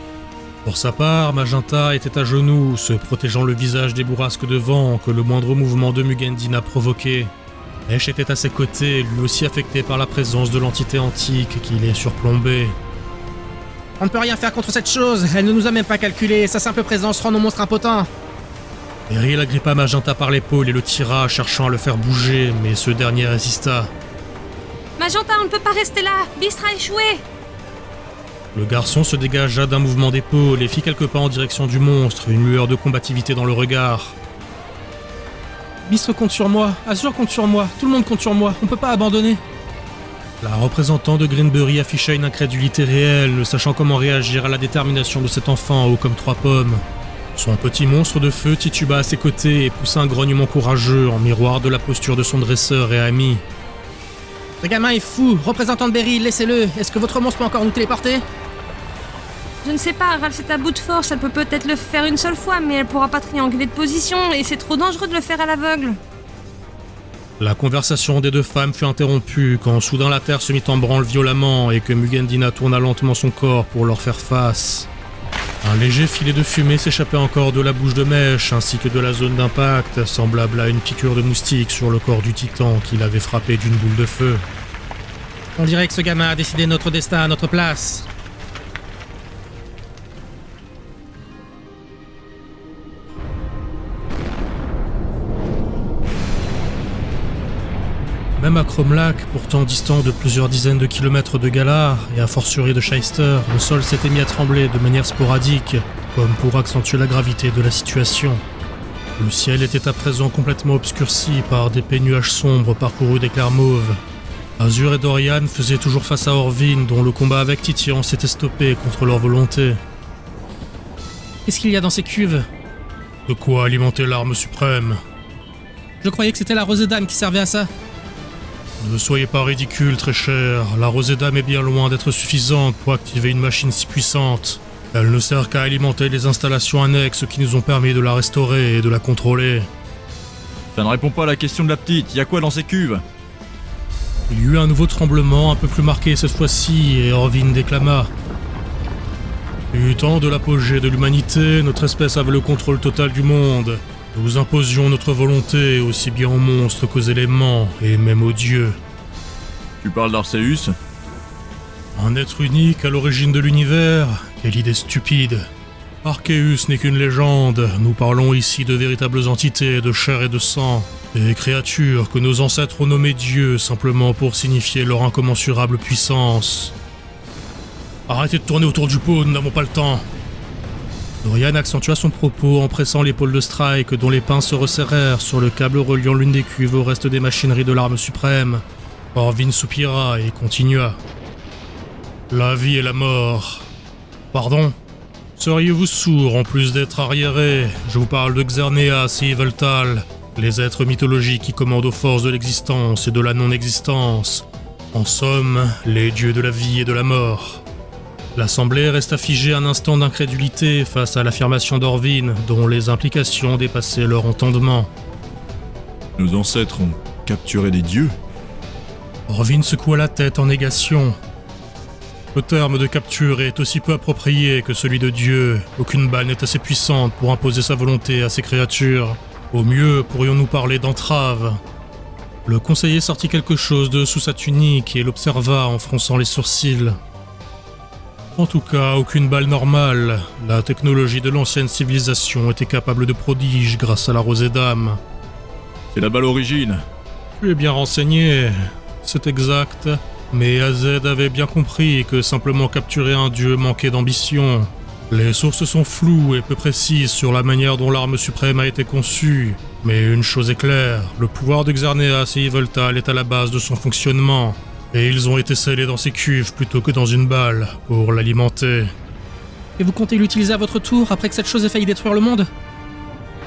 Pour sa part, Magenta était à genoux, se protégeant le visage des bourrasques de vent que le moindre mouvement de Mugendina provoquait. Nesh était à ses côtés, lui aussi affecté par la présence de l'entité antique qui les surplombait. On ne peut rien faire contre cette chose, elle ne nous a même pas calculé, sa simple présence rend nos monstres impotents. Beryl agrippa Magenta par l'épaule et le tira, cherchant à le faire bouger, mais ce dernier résista. Magenta, on ne peut pas rester là. Bistre a échoué. Le garçon se dégagea d'un mouvement d'épaule et fit quelques pas en direction du monstre, une lueur de combativité dans le regard. Bistre compte sur moi, Azur compte sur moi, tout le monde compte sur moi, on peut pas abandonner. La représentante de Greenbury afficha une incrédulité réelle, ne sachant comment réagir à la détermination de cet enfant haut comme 3 pommes. Son petit monstre de feu tituba à ses côtés et poussa un grognement courageux en miroir de la posture de son dresseur et ami. Ce gamin est fou, représentant de Beryl, laissez-le. Est-ce que votre monstre peut encore nous téléporter? Je ne sais pas, Ralph est à bout de force, elle peut peut-être le faire une seule fois, mais elle pourra pas trianguler de position, et c'est trop dangereux de le faire à l'aveugle. La conversation des deux femmes fut interrompue quand soudain la terre se mit en branle violemment et que Mugendina tourna lentement son corps pour leur faire face. Un léger filet de fumée s'échappait encore de la bouche de Mèche ainsi que de la zone d'impact, semblable à une piqûre de moustique sur le corps du titan qui l'avait frappé d'une boule de feu. On dirait que ce gamin a décidé notre destin à notre place. Même à Cromlac, pourtant distant de plusieurs dizaines de kilomètres de Galar, et a fortiori de Shyster, le sol s'était mis à trembler de manière sporadique, comme pour accentuer la gravité de la situation. Le ciel était à présent complètement obscurci par d'épais nuages sombres parcourus d'éclairs mauves. Azur et Dorian faisaient toujours face à Orvin, dont le combat avec Titian s'était stoppé contre leur volonté. Qu'est-ce qu'il y a dans ces cuves? De quoi alimenter l'arme suprême. Je croyais que c'était la rosée d'âme qui servait à ça. Ne soyez pas ridicule, très cher. La rosée d'âme est bien loin d'être suffisante pour activer une machine si puissante. Elle ne sert qu'à alimenter les installations annexes qui nous ont permis de la restaurer et de la contrôler. Ça ne répond pas à la question de la petite, y a quoi dans ces cuves? Il y eut un nouveau tremblement, un peu plus marqué cette fois-ci, et Orvin déclama. Du temps de l'apogée de l'humanité, notre espèce avait le contrôle total du monde. Nous imposions notre volonté aussi bien aux monstres qu'aux éléments, et même aux dieux. Tu parles d'Arceus? Un être unique à l'origine de l'univers? Quelle idée stupide. Arceus n'est qu'une légende, nous parlons ici de véritables entités de chair et de sang, des créatures que nos ancêtres ont nommées dieux simplement pour signifier leur incommensurable puissance. Arrêtez de tourner autour du pot, nous n'avons pas le temps. Dorian accentua son propos en pressant l'épaule de Strike dont les pinces se resserrèrent sur le câble reliant l'une des cuves au reste des machineries de l'arme suprême. Orvin soupira et continua. La vie et la mort. Pardon? Seriez-vous sourd en plus d'être arriéré? Je vous parle de Xerneas et Yveltal, les êtres mythologiques qui commandent aux forces de l'existence et de la non-existence. En somme, les dieux de la vie et de la mort. L'Assemblée resta figée un instant d'incrédulité face à l'affirmation d'Orvin, dont les implications dépassaient leur entendement. Nos ancêtres ont capturé des dieux? Orvin secoua la tête en négation. Le terme de capture est aussi peu approprié que celui de dieu. Aucune balle n'est assez puissante pour imposer sa volonté à ces créatures. Au mieux, pourrions-nous parler d'entrave. Le conseiller sortit quelque chose de sous sa tunique et l'observa en fronçant les sourcils. En tout cas, aucune balle normale. La technologie de l'ancienne civilisation était capable de prodiges grâce à la rosée d'âme. C'est la balle origine. Tu es bien renseigné, c'est exact. Mais AZ avait bien compris que simplement capturer un dieu manquait d'ambition. Les sources sont floues et peu précises sur la manière dont l'arme suprême a été conçue. Mais une chose est claire, le pouvoir de Xerneas et Yveltal est à la base de son fonctionnement. Et ils ont été scellés dans ces cuves plutôt que dans une balle, pour l'alimenter. Et vous comptez l'utiliser à votre tour après que cette chose ait failli détruire le monde?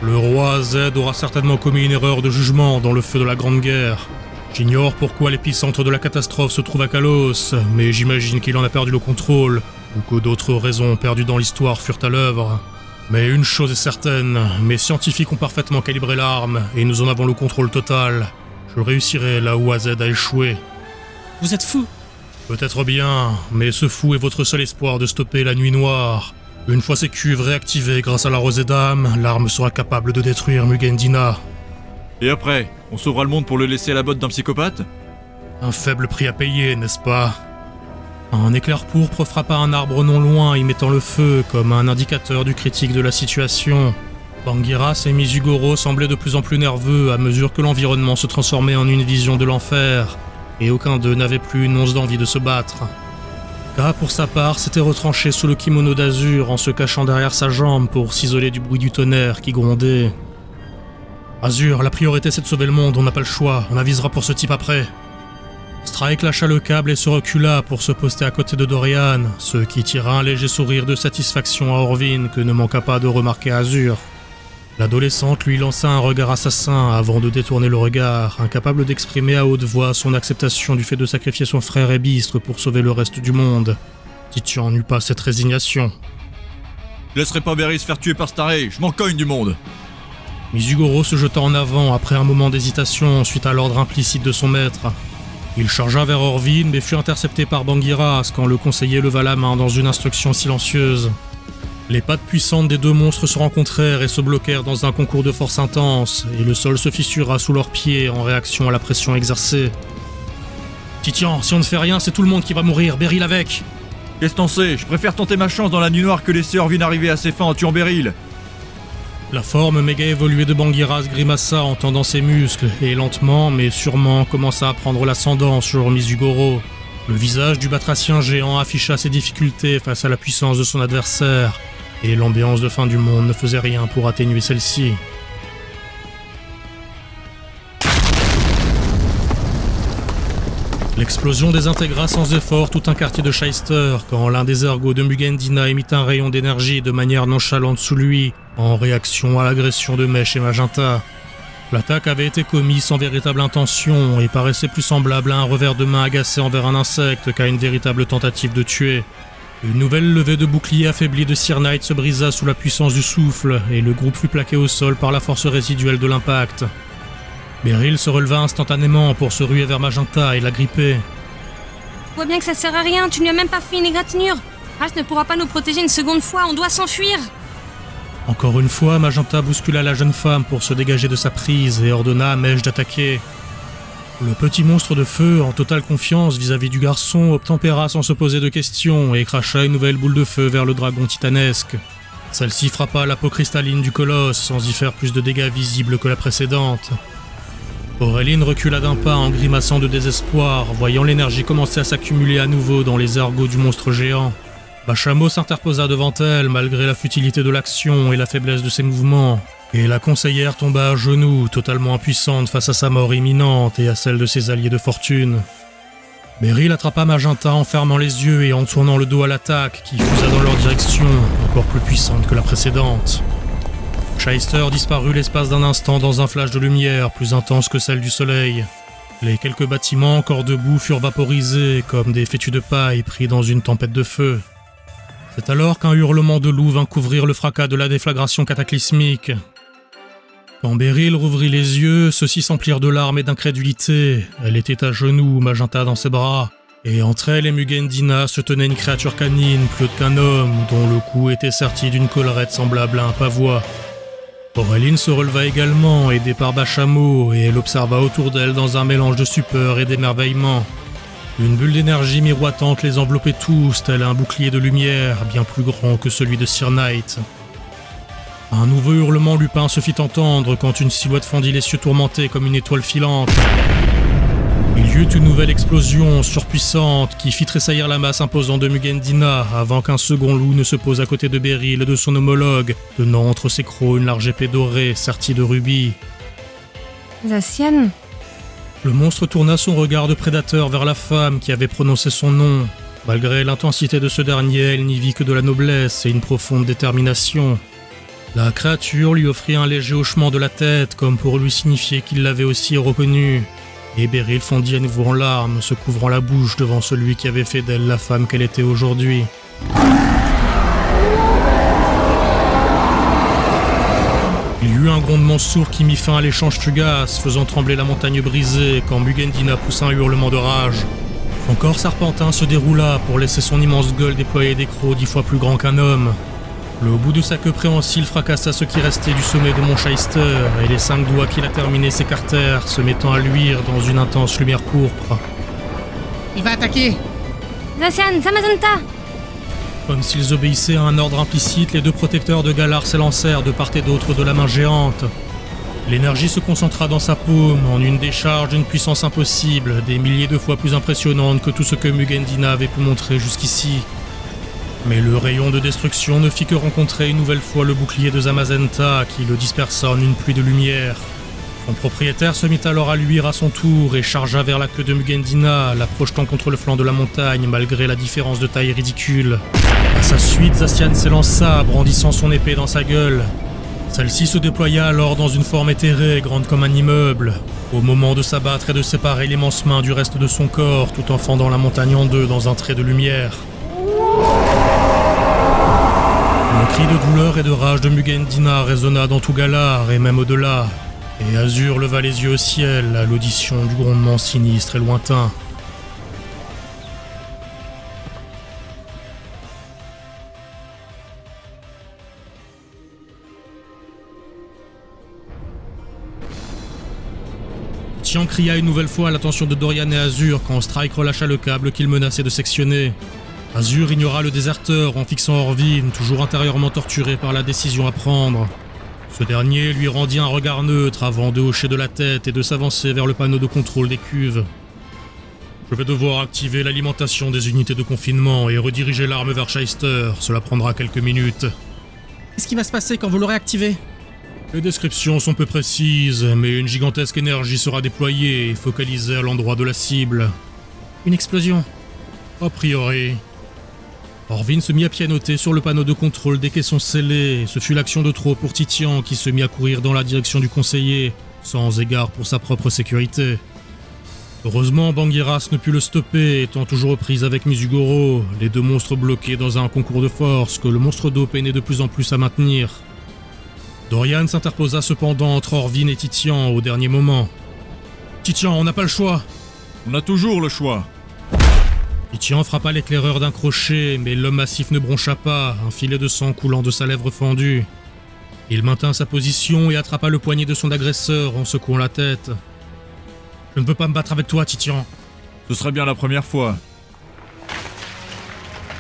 Le roi Z aura certainement commis une erreur de jugement dans le feu de la Grande Guerre. J'ignore pourquoi l'épicentre de la catastrophe se trouve à Kalos, mais j'imagine qu'il en a perdu le contrôle, ou que d'autres raisons perdues dans l'histoire furent à l'œuvre. Mais une chose est certaine, mes scientifiques ont parfaitement calibré l'arme, et nous en avons le contrôle total. Je réussirai là où AZ a échoué. Vous êtes fou! Peut-être bien, mais ce fou est votre seul espoir de stopper la nuit noire. Une fois ces cuves réactivées grâce à la rosée d'âme, l'arme sera capable de détruire Mugendina. Et après, on sauvera le monde pour le laisser à la botte d'un psychopathe? Un faible prix à payer, n'est-ce pas? Un éclair pourpre frappa un arbre non loin, y mettant le feu comme un indicateur du critique de la situation. Bangiras et Mizugoro semblaient de plus en plus nerveux à mesure que l'environnement se transformait en une vision de l'enfer, et aucun d'eux n'avait plus une once d'envie de se battre. Ka, pour sa part, s'était retranché sous le kimono d'azur en se cachant derrière sa jambe pour s'isoler du bruit du tonnerre qui grondait. Azur, la priorité c'est de sauver le monde, on n'a pas le choix, on avisera pour ce type après. Strike lâcha le câble et se recula pour se poster à côté de Dorian, ce qui tira un léger sourire de satisfaction à Orvin que ne manqua pas de remarquer Azur. L'adolescente lui lança un regard assassin avant de détourner le regard, incapable d'exprimer à haute voix son acceptation du fait de sacrifier son frère ébistre pour sauver le reste du monde. Titian n'eut pas cette résignation. Je laisserai pas Berry se faire tuer par Staré, je m'en cogne du monde. Mizugoro se jeta en avant après un moment d'hésitation suite à l'ordre implicite de son maître. Il chargea vers Orvin mais fut intercepté par Bangiras quand le conseiller leva la main dans une instruction silencieuse. Les pattes puissantes des deux monstres se rencontrèrent et se bloquèrent dans un concours de force intense, et le sol se fissura sous leurs pieds en réaction à la pression exercée. Titian, si on ne fait rien, c'est tout le monde qui va mourir, Beryl avec. Qu'est-ce que t'en sais? Je préfère tenter ma chance dans la nuit noire que laisser Orvin arriver à ses fins en tuant Beryl. La forme méga évoluée de Bangiras grimaça en tendant ses muscles, et lentement mais sûrement commença à prendre l'ascendant sur Mizugoro. Le visage du batracien géant afficha ses difficultés face à la puissance de son adversaire, et l'ambiance de fin du monde ne faisait rien pour atténuer celle-ci. L'explosion désintégra sans effort tout un quartier de Shyster quand l'un des ergots de Mugendina émit un rayon d'énergie de manière nonchalante sous lui, en réaction à l'agression de Mèche et Magenta. L'attaque avait été commise sans véritable intention et paraissait plus semblable à un revers de main agacé envers un insecte qu'à une véritable tentative de tuer. Une nouvelle levée de bouclier affaibli de Sir Knight se brisa sous la puissance du souffle et le groupe fut plaqué au sol par la force résiduelle de l'impact. Beryl se releva instantanément pour se ruer vers Magenta et la gripper. Je vois bien que ça sert à rien, tu ne lui as même pas fait une égratignure. Ralph ne pourra pas nous protéger une seconde fois, on doit s'enfuir. Encore une fois, Magenta bouscula la jeune femme pour se dégager de sa prise et ordonna à Mej d'attaquer. Le petit monstre de feu, en totale confiance vis-à-vis du garçon, obtempéra sans se poser de questions et cracha une nouvelle boule de feu vers le dragon titanesque. Celle-ci frappa la peau cristalline du colosse sans y faire plus de dégâts visibles que la précédente. Auréline recula d'un pas en grimaçant de désespoir, voyant l'énergie commencer à s'accumuler à nouveau dans les ergots du monstre géant. Bachamo s'interposa devant elle malgré la futilité de l'action et la faiblesse de ses mouvements, et la conseillère tomba à genoux, totalement impuissante face à sa mort imminente et à celle de ses alliés de fortune. Beryl attrapa Magenta en fermant les yeux et en tournant le dos à l'attaque qui fusa dans leur direction, encore plus puissante que la précédente. Shyster disparut l'espace d'un instant dans un flash de lumière plus intense que celle du soleil. Les quelques bâtiments encore debout furent vaporisés comme des fétus de paille pris dans une tempête de feu. C'est alors qu'un hurlement de loup vint couvrir le fracas de la déflagration cataclysmique. Quand Beryl rouvrit les yeux, ceux-ci s'emplirent de larmes et d'incrédulité. Elle était à genoux, Magenta dans ses bras, et entre elle et Mugendina se tenait une créature canine plus haute qu'un homme, dont le cou était serti d'une collerette semblable à un pavois. Auréline se releva également, aidée par Bachamo, et elle observa autour d'elle dans un mélange de stupeur et d'émerveillement. Une bulle d'énergie miroitante les enveloppait tous, tel un bouclier de lumière, bien plus grand que celui de Sir Knight. Un nouveau hurlement lupin se fit entendre quand une silhouette fendit les cieux tourmentés comme une étoile filante. Il y eut une nouvelle explosion surpuissante qui fit tressaillir la masse imposante de Mugendina avant qu'un second loup ne se pose à côté de Beryl et de son homologue, tenant entre ses crocs une large épée dorée sertie de rubis. Zacian. Le monstre tourna son regard de prédateur vers la femme qui avait prononcé son nom. Malgré l'intensité de ce dernier, elle n'y vit que de la noblesse et une profonde détermination. La créature lui offrit un léger hochement de la tête, comme pour lui signifier qu'il l'avait aussi reconnue. Et Beryl fondit à nouveau en larmes, se couvrant la bouche devant celui qui avait fait d'elle la femme qu'elle était aujourd'hui. Il y eut un grondement sourd qui mit fin à l'échange fugace, faisant trembler la montagne brisée quand Mugendina poussa un hurlement de rage. Son corps serpentin se déroula pour laisser son immense gueule déployer des crocs 10 fois plus grands qu'un homme. Le bout de sa queue préhensile fracassa ce qui restait du sommet de Mont Shyster, et les 5 doigts qu'il a terminés s'écartèrent, se mettant à luire dans une intense lumière pourpre. Il va attaquer. Zacian, Zamazenta. Comme s'ils obéissaient à un ordre implicite, les deux protecteurs de Galar s'élancèrent de part et d'autre de la main géante. L'énergie se concentra dans sa paume en une décharge d'une puissance impossible, des milliers de fois plus impressionnante que tout ce que Mugendina avait pu montrer jusqu'ici. Mais le rayon de destruction ne fit que rencontrer une nouvelle fois le bouclier de Zamazenta qui le dispersa en une pluie de lumière. Son propriétaire se mit alors à luire à son tour et chargea vers la queue de Mugendina, la projetant contre le flanc de la montagne malgré la différence de taille ridicule. À sa suite, Zacian s'élança, brandissant son épée dans sa gueule. Celle-ci se déploya alors dans une forme éthérée, grande comme un immeuble, au moment de s'abattre et de séparer l'immense main du reste de son corps, tout en fendant la montagne en deux dans un trait de lumière. Un cri de douleur et de rage de Mugendina résonna dans tout Galar et même au-delà, et Azur leva les yeux au ciel à l'audition du grondement sinistre et lointain. Tian cria une nouvelle fois à l'attention de Dorian et Azur quand Strike relâcha le câble qu'il menaçait de sectionner. Azur ignora le déserteur en fixant Orvin, toujours intérieurement torturé par la décision à prendre. Ce dernier lui rendit un regard neutre avant de hocher de la tête et de s'avancer vers le panneau de contrôle des cuves. Je vais devoir activer l'alimentation des unités de confinement et rediriger l'arme vers Shyster. Cela prendra quelques minutes. Qu'est-ce qui va se passer quand vous l'aurez activé? Les descriptions sont peu précises, mais une gigantesque énergie sera déployée et focalisée à l'endroit de la cible. Une explosion. A priori. Orvin se mit à pianoter sur le panneau de contrôle des caissons scellés, et ce fut l'action de trop pour Titian qui se mit à courir dans la direction du conseiller, sans égard pour sa propre sécurité. Heureusement, Bangiras ne put le stopper, étant toujours aux prises avec Mizugoro, les deux monstres bloqués dans un concours de force que le monstre d'eau peinait de plus en plus à maintenir. Dorian s'interposa cependant entre Orvin et Titian au dernier moment. « Titian, on n'a pas le choix !» On a toujours le choix. Titian frappa l'éclaireur d'un crochet, mais l'homme massif ne broncha pas, un filet de sang coulant de sa lèvre fendue. Il maintint sa position et attrapa le poignet de son agresseur en secouant la tête. « Je ne peux pas me battre avec toi, Titian !» Ce serait bien la première fois.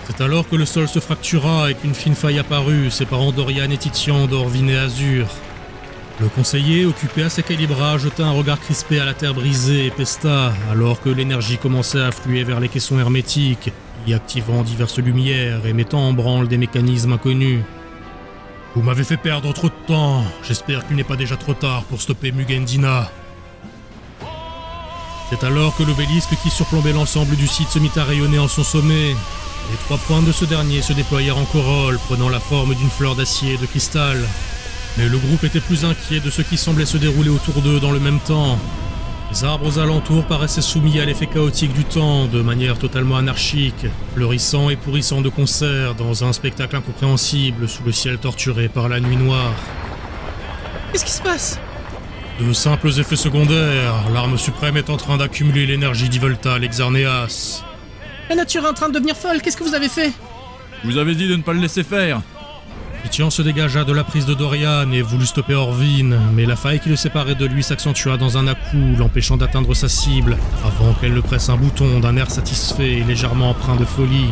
C'est alors que le sol se fractura et qu'une fine faille apparut, séparant Dorian et Titian d'Orvin et Azur. Le conseiller, occupé à ses calibras, jeta un regard crispé à la terre brisée et pesta, alors que l'énergie commençait à affluer vers les caissons hermétiques, y activant diverses lumières et mettant en branle des mécanismes inconnus. « Vous m'avez fait perdre trop de temps, j'espère qu'il n'est pas déjà trop tard pour stopper Mugen Dina. » C'est alors que l'obélisque qui surplombait l'ensemble du site se mit à rayonner en son sommet. Les 3 pointes de ce dernier se déployèrent en corolle, prenant la forme d'une fleur d'acier et de cristal. Mais le groupe était plus inquiet de ce qui semblait se dérouler autour d'eux dans le même temps. Les arbres aux alentours paraissaient soumis à l'effet chaotique du temps, de manière totalement anarchique, fleurissant et pourrissant de concert dans un spectacle incompréhensible sous le ciel torturé par la nuit noire. Qu'est-ce qui se passe? De simples effets secondaires, l'arme suprême est en train d'accumuler l'énergie d'Yveltal Exarneas. La nature est en train de devenir folle, qu'est-ce que vous avez fait? Je vous avais dit de ne pas le laisser faire. Titian se dégagea de la prise de Dorian et voulut stopper Orvin, mais la faille qui le séparait de lui s'accentua dans un à-coup, l'empêchant d'atteindre sa cible, avant qu'elle ne presse un bouton d'un air satisfait et légèrement empreint de folie.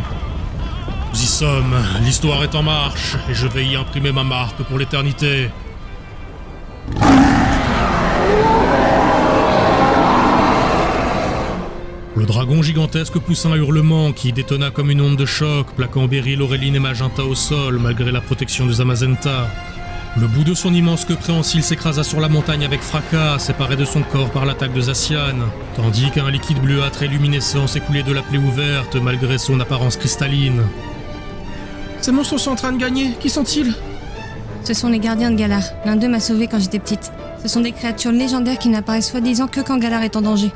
Nous y sommes, l'histoire est en marche, et je vais y imprimer ma marque pour l'éternité. Le dragon gigantesque poussa un hurlement qui détonna comme une onde de choc, plaquant Beryl, Auréline et Magenta au sol malgré la protection de Zamazenta. Le bout de son immense queue préhensile s'écrasa sur la montagne avec fracas, séparé de son corps par l'attaque de Zacian, tandis qu'un liquide bleuâtre et luminescent s'écoulait de la plaie ouverte malgré son apparence cristalline. Ces monstres sont en train de gagner, qui sont-ils? Ce sont les gardiens de Galar. L'un d'eux m'a sauvée quand j'étais petite. Ce sont des créatures légendaires qui n'apparaissent soi-disant que quand Galar est en danger.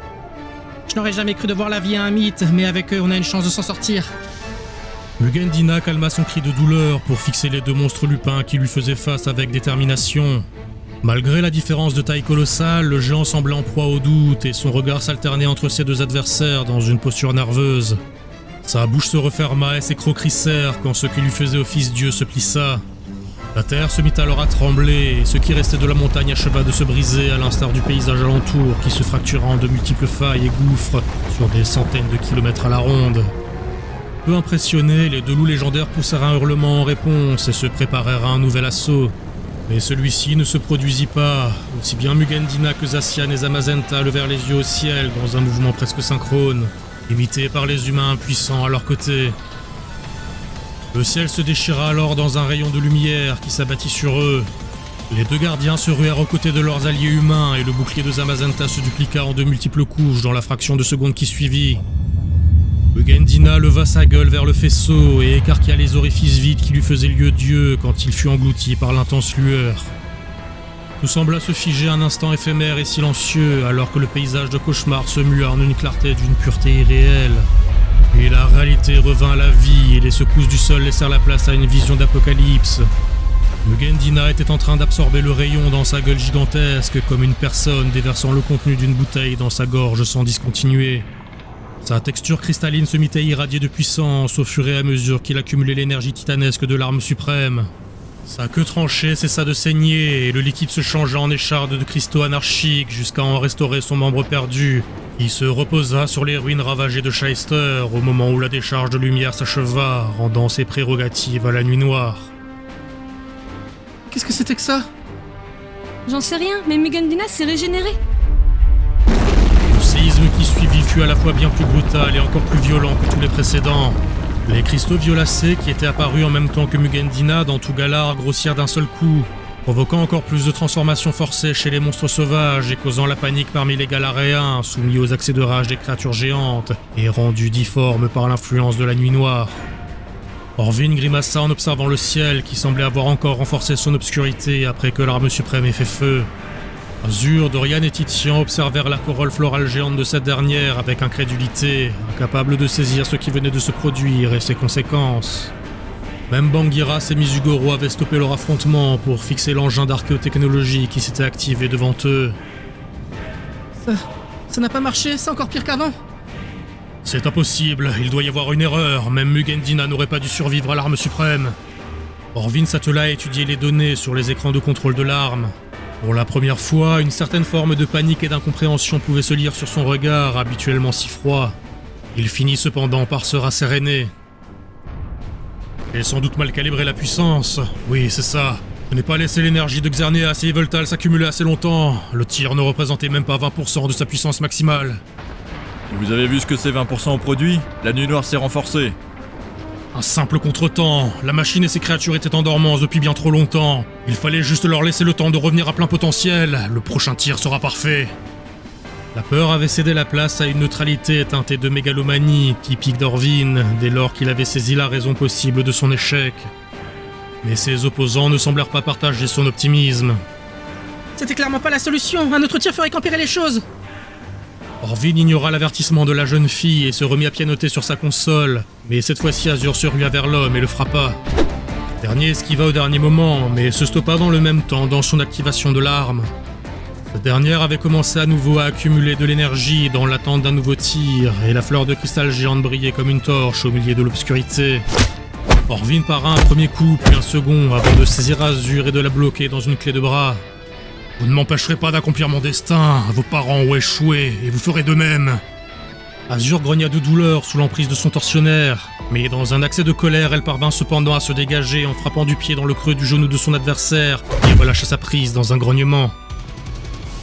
Je n'aurais jamais cru devoir la vie à un mythe, mais avec eux, on a une chance de s'en sortir. Mugen Dina calma son cri de douleur pour fixer les 2 monstres lupins qui lui faisaient face avec détermination. Malgré la différence de taille colossale, le géant semblait en proie au doute et son regard s'alternait entre ses 2 adversaires dans une posture nerveuse. Sa bouche se referma et ses crocs crissèrent quand ce qui lui faisait office Dieu se plissa. La terre se mit alors à trembler et ce qui restait de la montagne acheva de se briser à l'instar du paysage alentour qui se fractura en de multiples failles et gouffres sur des centaines de kilomètres à la ronde. Peu impressionnés, les 2 loups légendaires poussèrent un hurlement en réponse et se préparèrent à un nouvel assaut. Mais celui-ci ne se produisit pas. Aussi bien Mugen Dina que Zacian et Zamazenta levèrent les yeux au ciel dans un mouvement presque synchrone, imités par les humains impuissants à leur côté. Le ciel se déchira alors dans un rayon de lumière qui s'abattit sur eux. Les 2 gardiens se ruèrent aux côtés de leurs alliés humains et le bouclier de Zamazenta se dupliqua en de multiples couches dans la fraction de seconde qui suivit. Mugen Dina leva sa gueule vers le faisceau et écarquilla les orifices vides qui lui faisaient lieu d'yeux quand il fut englouti par l'intense lueur. Tout sembla se figer un instant éphémère et silencieux alors que le paysage de cauchemar se mua en une clarté d'une pureté irréelle. Et la réalité revint à la vie et les secousses du sol laissèrent la place à une vision d'apocalypse. Mugen Dina était en train d'absorber le rayon dans sa gueule gigantesque comme une personne déversant le contenu d'une bouteille dans sa gorge sans discontinuer. Sa texture cristalline se mit à irradier de puissance au fur et à mesure qu'il accumulait l'énergie titanesque de l'arme suprême. Sa queue tranchée cessa de saigner et le liquide se changea en écharde de cristaux anarchiques jusqu'à en restaurer son membre perdu. Il se reposa sur les ruines ravagées de Shyster au moment où la décharge de lumière s'acheva, rendant ses prérogatives à la nuit noire. Qu'est-ce que c'était que ça? J'en sais rien, mais Mugen Dina s'est régénéré. Le séisme qui suivit fut à la fois bien plus brutal et encore plus violent que tous les précédents. Les cristaux violacés qui étaient apparus en même temps que Mugen Dina dans tout Galar grossirent d'un seul coup, provoquant encore plus de transformations forcées chez les monstres sauvages et causant la panique parmi les Galaréens, soumis aux accès de rage des créatures géantes et rendus difformes par l'influence de la nuit noire. Orvin grimaça en observant le ciel qui semblait avoir encore renforcé son obscurité après que l'arme suprême ait fait feu. Azur, Dorian et Titian observèrent la corolle florale géante de cette dernière avec incrédulité, incapables de saisir ce qui venait de se produire et ses conséquences. Même Bangiras et Mizugoro avaient stoppé leur affrontement pour fixer l'engin d'archéotechnologie qui s'était activé devant eux. Ça n'a pas marché, c'est encore pire qu'avant. C'est impossible, il doit y avoir une erreur, même Mugendina n'aurait pas dû survivre à l'arme suprême. Orvin s'attela à étudier les données sur les écrans de contrôle de l'arme. Pour la première fois, une certaine forme de panique et d'incompréhension pouvait se lire sur son regard, habituellement si froid. Il finit cependant par se rasséréner. J'ai sans doute mal calibré la puissance. Oui, c'est ça. Je n'ai pas laissé l'énergie de Xerneas et Yveltal s'accumuler assez longtemps. Le tir ne représentait même pas 20% de sa puissance maximale. Et vous avez vu ce que c'est 20% au produit? La nuit noire s'est renforcée. Un simple contretemps. La machine et ses créatures étaient en dormance depuis bien trop longtemps. Il fallait juste leur laisser le temps de revenir à plein potentiel. Le prochain tir sera parfait. La peur avait cédé la place à une neutralité teintée de mégalomanie, typique d'Orvin, dès lors qu'il avait saisi la raison possible de son échec. Mais ses opposants ne semblèrent pas partager son optimisme. C'était clairement pas la solution, un autre tir ferait qu'empirer les choses. Orvin ignora l'avertissement de la jeune fille et se remit à pianoter sur sa console, mais cette fois-ci Azur se rua vers l'homme et le frappa. Le dernier esquiva au dernier moment, mais se stoppa dans le même temps dans son activation de l'arme. Cette dernière avait commencé à nouveau à accumuler de l'énergie dans l'attente d'un nouveau tir, et la fleur de cristal géante brillait comme une torche au milieu de l'obscurité. Orvin para un premier coup, puis un second, avant de saisir Azur et de la bloquer dans une clé de bras. Vous ne m'empêcherez pas d'accomplir mon destin, vos parents ont échoué, et vous ferez de même. Azur grogna de douleur sous l'emprise de son tortionnaire, mais dans un accès de colère, elle parvint cependant à se dégager en frappant du pied dans le creux du genou de son adversaire, qui relâcha sa prise dans un grognement.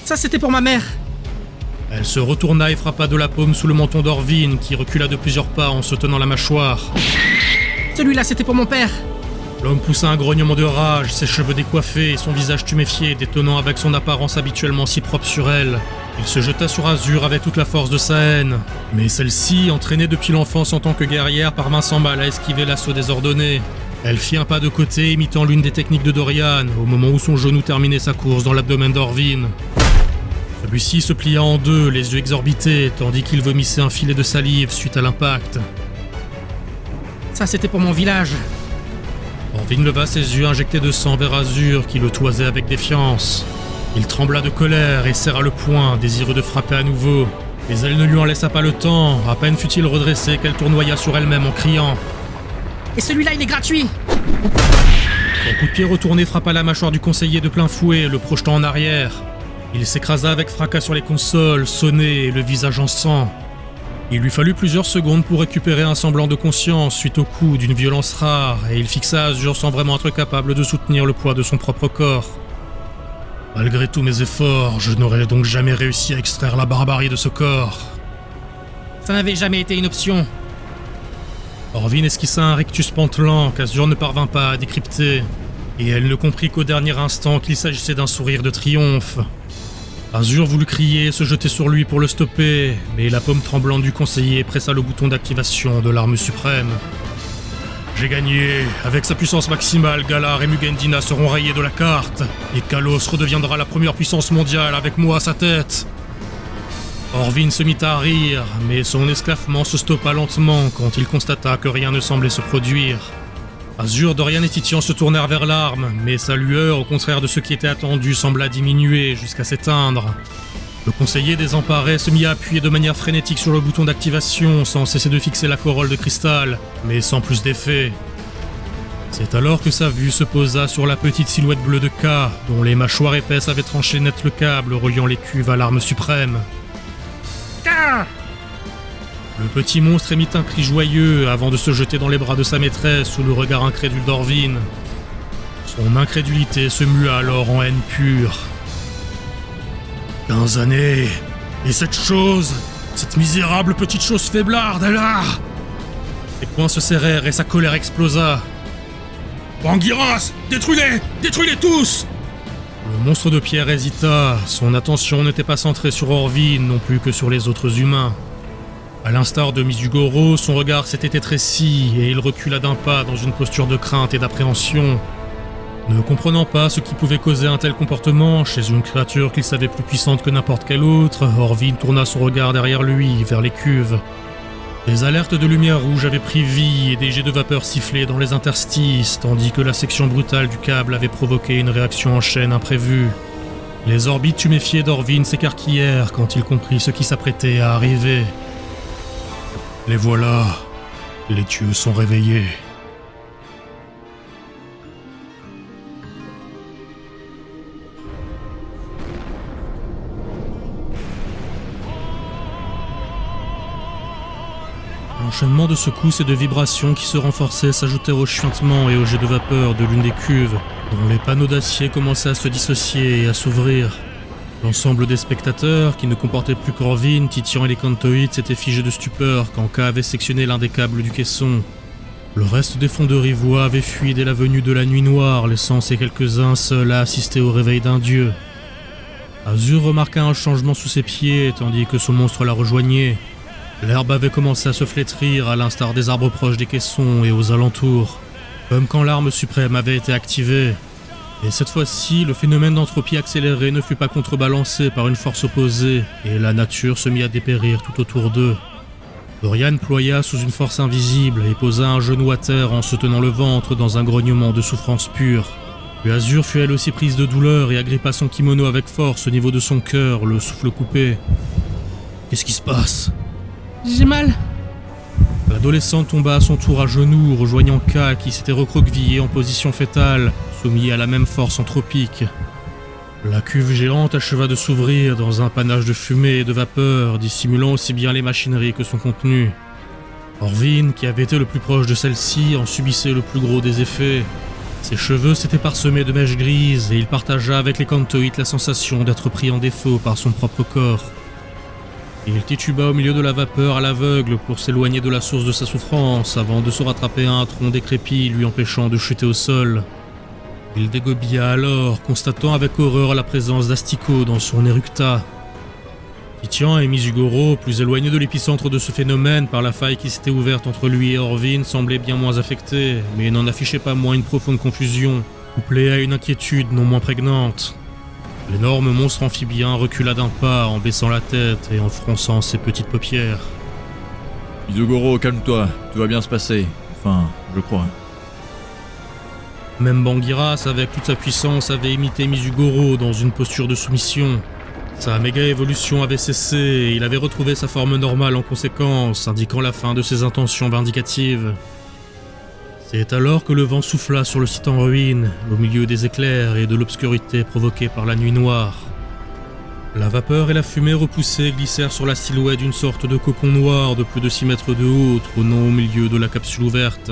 Ça, c'était pour ma mère. Elle se retourna et frappa de la paume sous le menton d'Orvin, qui recula de plusieurs pas en se tenant la mâchoire. Celui-là, c'était pour mon père. L'homme poussa un grognement de rage, ses cheveux décoiffés et son visage tuméfié, détonnant avec son apparence habituellement si propre sur elle. Il se jeta sur Azur avec toute la force de sa haine. Mais celle-ci, entraînée depuis l'enfance en tant que guerrière, parvint sans mal à esquiver l'assaut désordonné. Elle fit un pas de côté, imitant l'une des techniques de Dorian, au moment où son genou terminait sa course dans l'abdomen d'Orvin. Celui-ci se plia en deux, les yeux exorbités, tandis qu'il vomissait un filet de salive suite à l'impact. Ça, c'était pour mon village. Orvin leva ses yeux injectés de sang vers Azur, qui le toisait avec défiance. Il trembla de colère et serra le poing, désireux de frapper à nouveau. Mais elle ne lui en laissa pas le temps, à peine fut-il redressé qu'elle tournoya sur elle-même en criant. Et celui-là, il est gratuit. Son coup de pied retourné frappa la mâchoire du conseiller de plein fouet, le projetant en arrière. Il s'écrasa avec fracas sur les consoles, sonné, le visage en sang. Il lui fallut plusieurs secondes pour récupérer un semblant de conscience suite au coup d'une violence rare, et il fixa Azur sans vraiment être capable de soutenir le poids de son propre corps. Malgré tous mes efforts, je n'aurais donc jamais réussi à extraire la barbarie de ce corps. Ça n'avait jamais été une option. Orvin esquissa un rictus pantelant qu'Azur ne parvint pas à décrypter, et elle ne comprit qu'au dernier instant qu'il s'agissait d'un sourire de triomphe. Azur voulut crier et se jeter sur lui pour le stopper, mais la paume tremblante du conseiller pressa le bouton d'activation de l'arme suprême. J'ai gagné. Avec sa puissance maximale, Galar et Mugendina seront rayés de la carte, et Kalos redeviendra la première puissance mondiale avec moi à sa tête. Orvin se mit à rire, mais son esclaffement se stoppa lentement quand il constata que rien ne semblait se produire. Azur, Dorian et Titian se tournèrent vers l'arme, mais sa lueur, au contraire de ce qui était attendu, sembla diminuer jusqu'à s'éteindre. Le conseiller désemparé se mit à appuyer de manière frénétique sur le bouton d'activation, sans cesser de fixer la corolle de cristal, mais sans plus d'effet. C'est alors que sa vue se posa sur la petite silhouette bleue de K, dont les mâchoires épaisses avaient tranché net le câble reliant les cuves à l'arme suprême. K! Le petit monstre émit un cri joyeux avant de se jeter dans les bras de sa maîtresse sous le regard incrédule d'Orvin. Son incrédulité se mua alors en haine pure. 15 années, et cette chose, cette misérable petite chose faiblarde, elle a... Ses poings se serrèrent et sa colère explosa. Bangiras, détruis-les! Détruis-les tous! Le monstre de pierre hésita, son attention n'était pas centrée sur Orvin non plus que sur les autres humains. À l'instar de Mizugoro, son regard s'était étréci et il recula d'un pas dans une posture de crainte et d'appréhension. Ne comprenant pas ce qui pouvait causer un tel comportement chez une créature qu'il savait plus puissante que n'importe quelle autre, Orvin tourna son regard derrière lui, vers les cuves. Des alertes de lumière rouge avaient pris vie et des jets de vapeur sifflaient dans les interstices, tandis que la section brutale du câble avait provoqué une réaction en chaîne imprévue. Les orbites tuméfiées d'Orvin s'écarquillèrent quand il comprit ce qui s'apprêtait à arriver. Les voilà, les dieux sont réveillés. L'enchaînement de secousses et de vibrations qui se renforçaient s'ajoutèrent au chuintement et au jet de vapeur de l'une des cuves, dont les panneaux d'acier commençaient à se dissocier et à s'ouvrir. L'ensemble des spectateurs, qui ne comportaient plus qu'Orvin, Titian et les Cantoïdes, s'étaient figés de stupeur quand K avait sectionné l'un des câbles du caisson. Le reste des fonderies voix avait fui dès la venue de la nuit noire, laissant ces quelques-uns seuls à assister au réveil d'un dieu. Azur remarqua un changement sous ses pieds, tandis que son monstre la rejoignait. L'herbe avait commencé à se flétrir à l'instar des arbres proches des caissons et aux alentours, comme quand l'arme suprême avait été activée. Et cette fois-ci, le phénomène d'entropie accélérée ne fut pas contrebalancé par une force opposée, et la nature se mit à dépérir tout autour d'eux. Dorian ploya sous une force invisible et posa un genou à terre en se tenant le ventre dans un grognement de souffrance pure. Puis Azur fut elle aussi prise de douleur et agrippa son kimono avec force au niveau de son cœur, le souffle coupé. « Qu'est-ce qui se passe ?» J'ai mal. L'adolescente tomba à son tour à genoux, rejoignant K qui s'était recroquevillé en position fétale, soumis à la même force anthropique. La cuve géante acheva de s'ouvrir dans un panache de fumée et de vapeur, dissimulant aussi bien les machineries que son contenu. Orvin, qui avait été le plus proche de celle-ci, en subissait le plus gros des effets. Ses cheveux s'étaient parsemés de mèches grises et il partagea avec les Cantoïdes la sensation d'être pris en défaut par son propre corps. Il tituba au milieu de la vapeur à l'aveugle pour s'éloigner de la source de sa souffrance avant de se rattraper à un tronc décrépit lui empêchant de chuter au sol. Il dégobilla alors, constatant avec horreur la présence d'Astico dans son éructa. Titian et Mizugoro, plus éloignés de l'épicentre de ce phénomène par la faille qui s'était ouverte entre lui et Orvin, semblaient bien moins affectés, mais n'en affichaient pas moins une profonde confusion, couplée à une inquiétude non moins prégnante. L'énorme monstre amphibien recula d'un pas en baissant la tête et en fronçant ses petites paupières. « Mizugoro, calme-toi, tout va bien se passer. Enfin, je crois. » Même Bangiras, avec toute sa puissance, avait imité Mizugoro dans une posture de soumission. Sa méga-évolution avait cessé et il avait retrouvé sa forme normale en conséquence, indiquant la fin de ses intentions vindicatives. C'est alors que le vent souffla sur le site en ruine, au milieu des éclairs et de l'obscurité provoquée par la nuit noire. La vapeur et la fumée repoussée glissèrent sur la silhouette d'une sorte de cocon noir de plus de 6 mètres de haut, trônant au milieu de la capsule ouverte.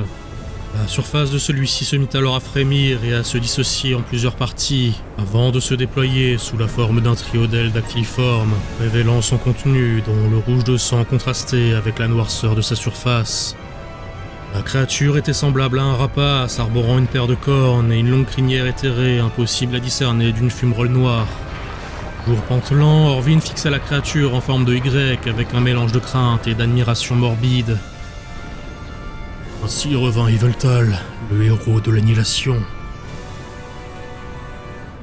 La surface de celui-ci se mit alors à frémir et à se dissocier en plusieurs parties, avant de se déployer sous la forme d'un trio d'ailes dactyliformes, révélant son contenu dont le rouge de sang contrastait avec la noirceur de sa surface. La créature était semblable à un rapace arborant une paire de cornes et une longue crinière éthérée impossible à discerner d'une fumerole noire. Jour pantelant, Orvin fixa la créature en forme de Y avec un mélange de crainte et d'admiration morbide. Ainsi revint Yveltal, le héros de l'annihilation.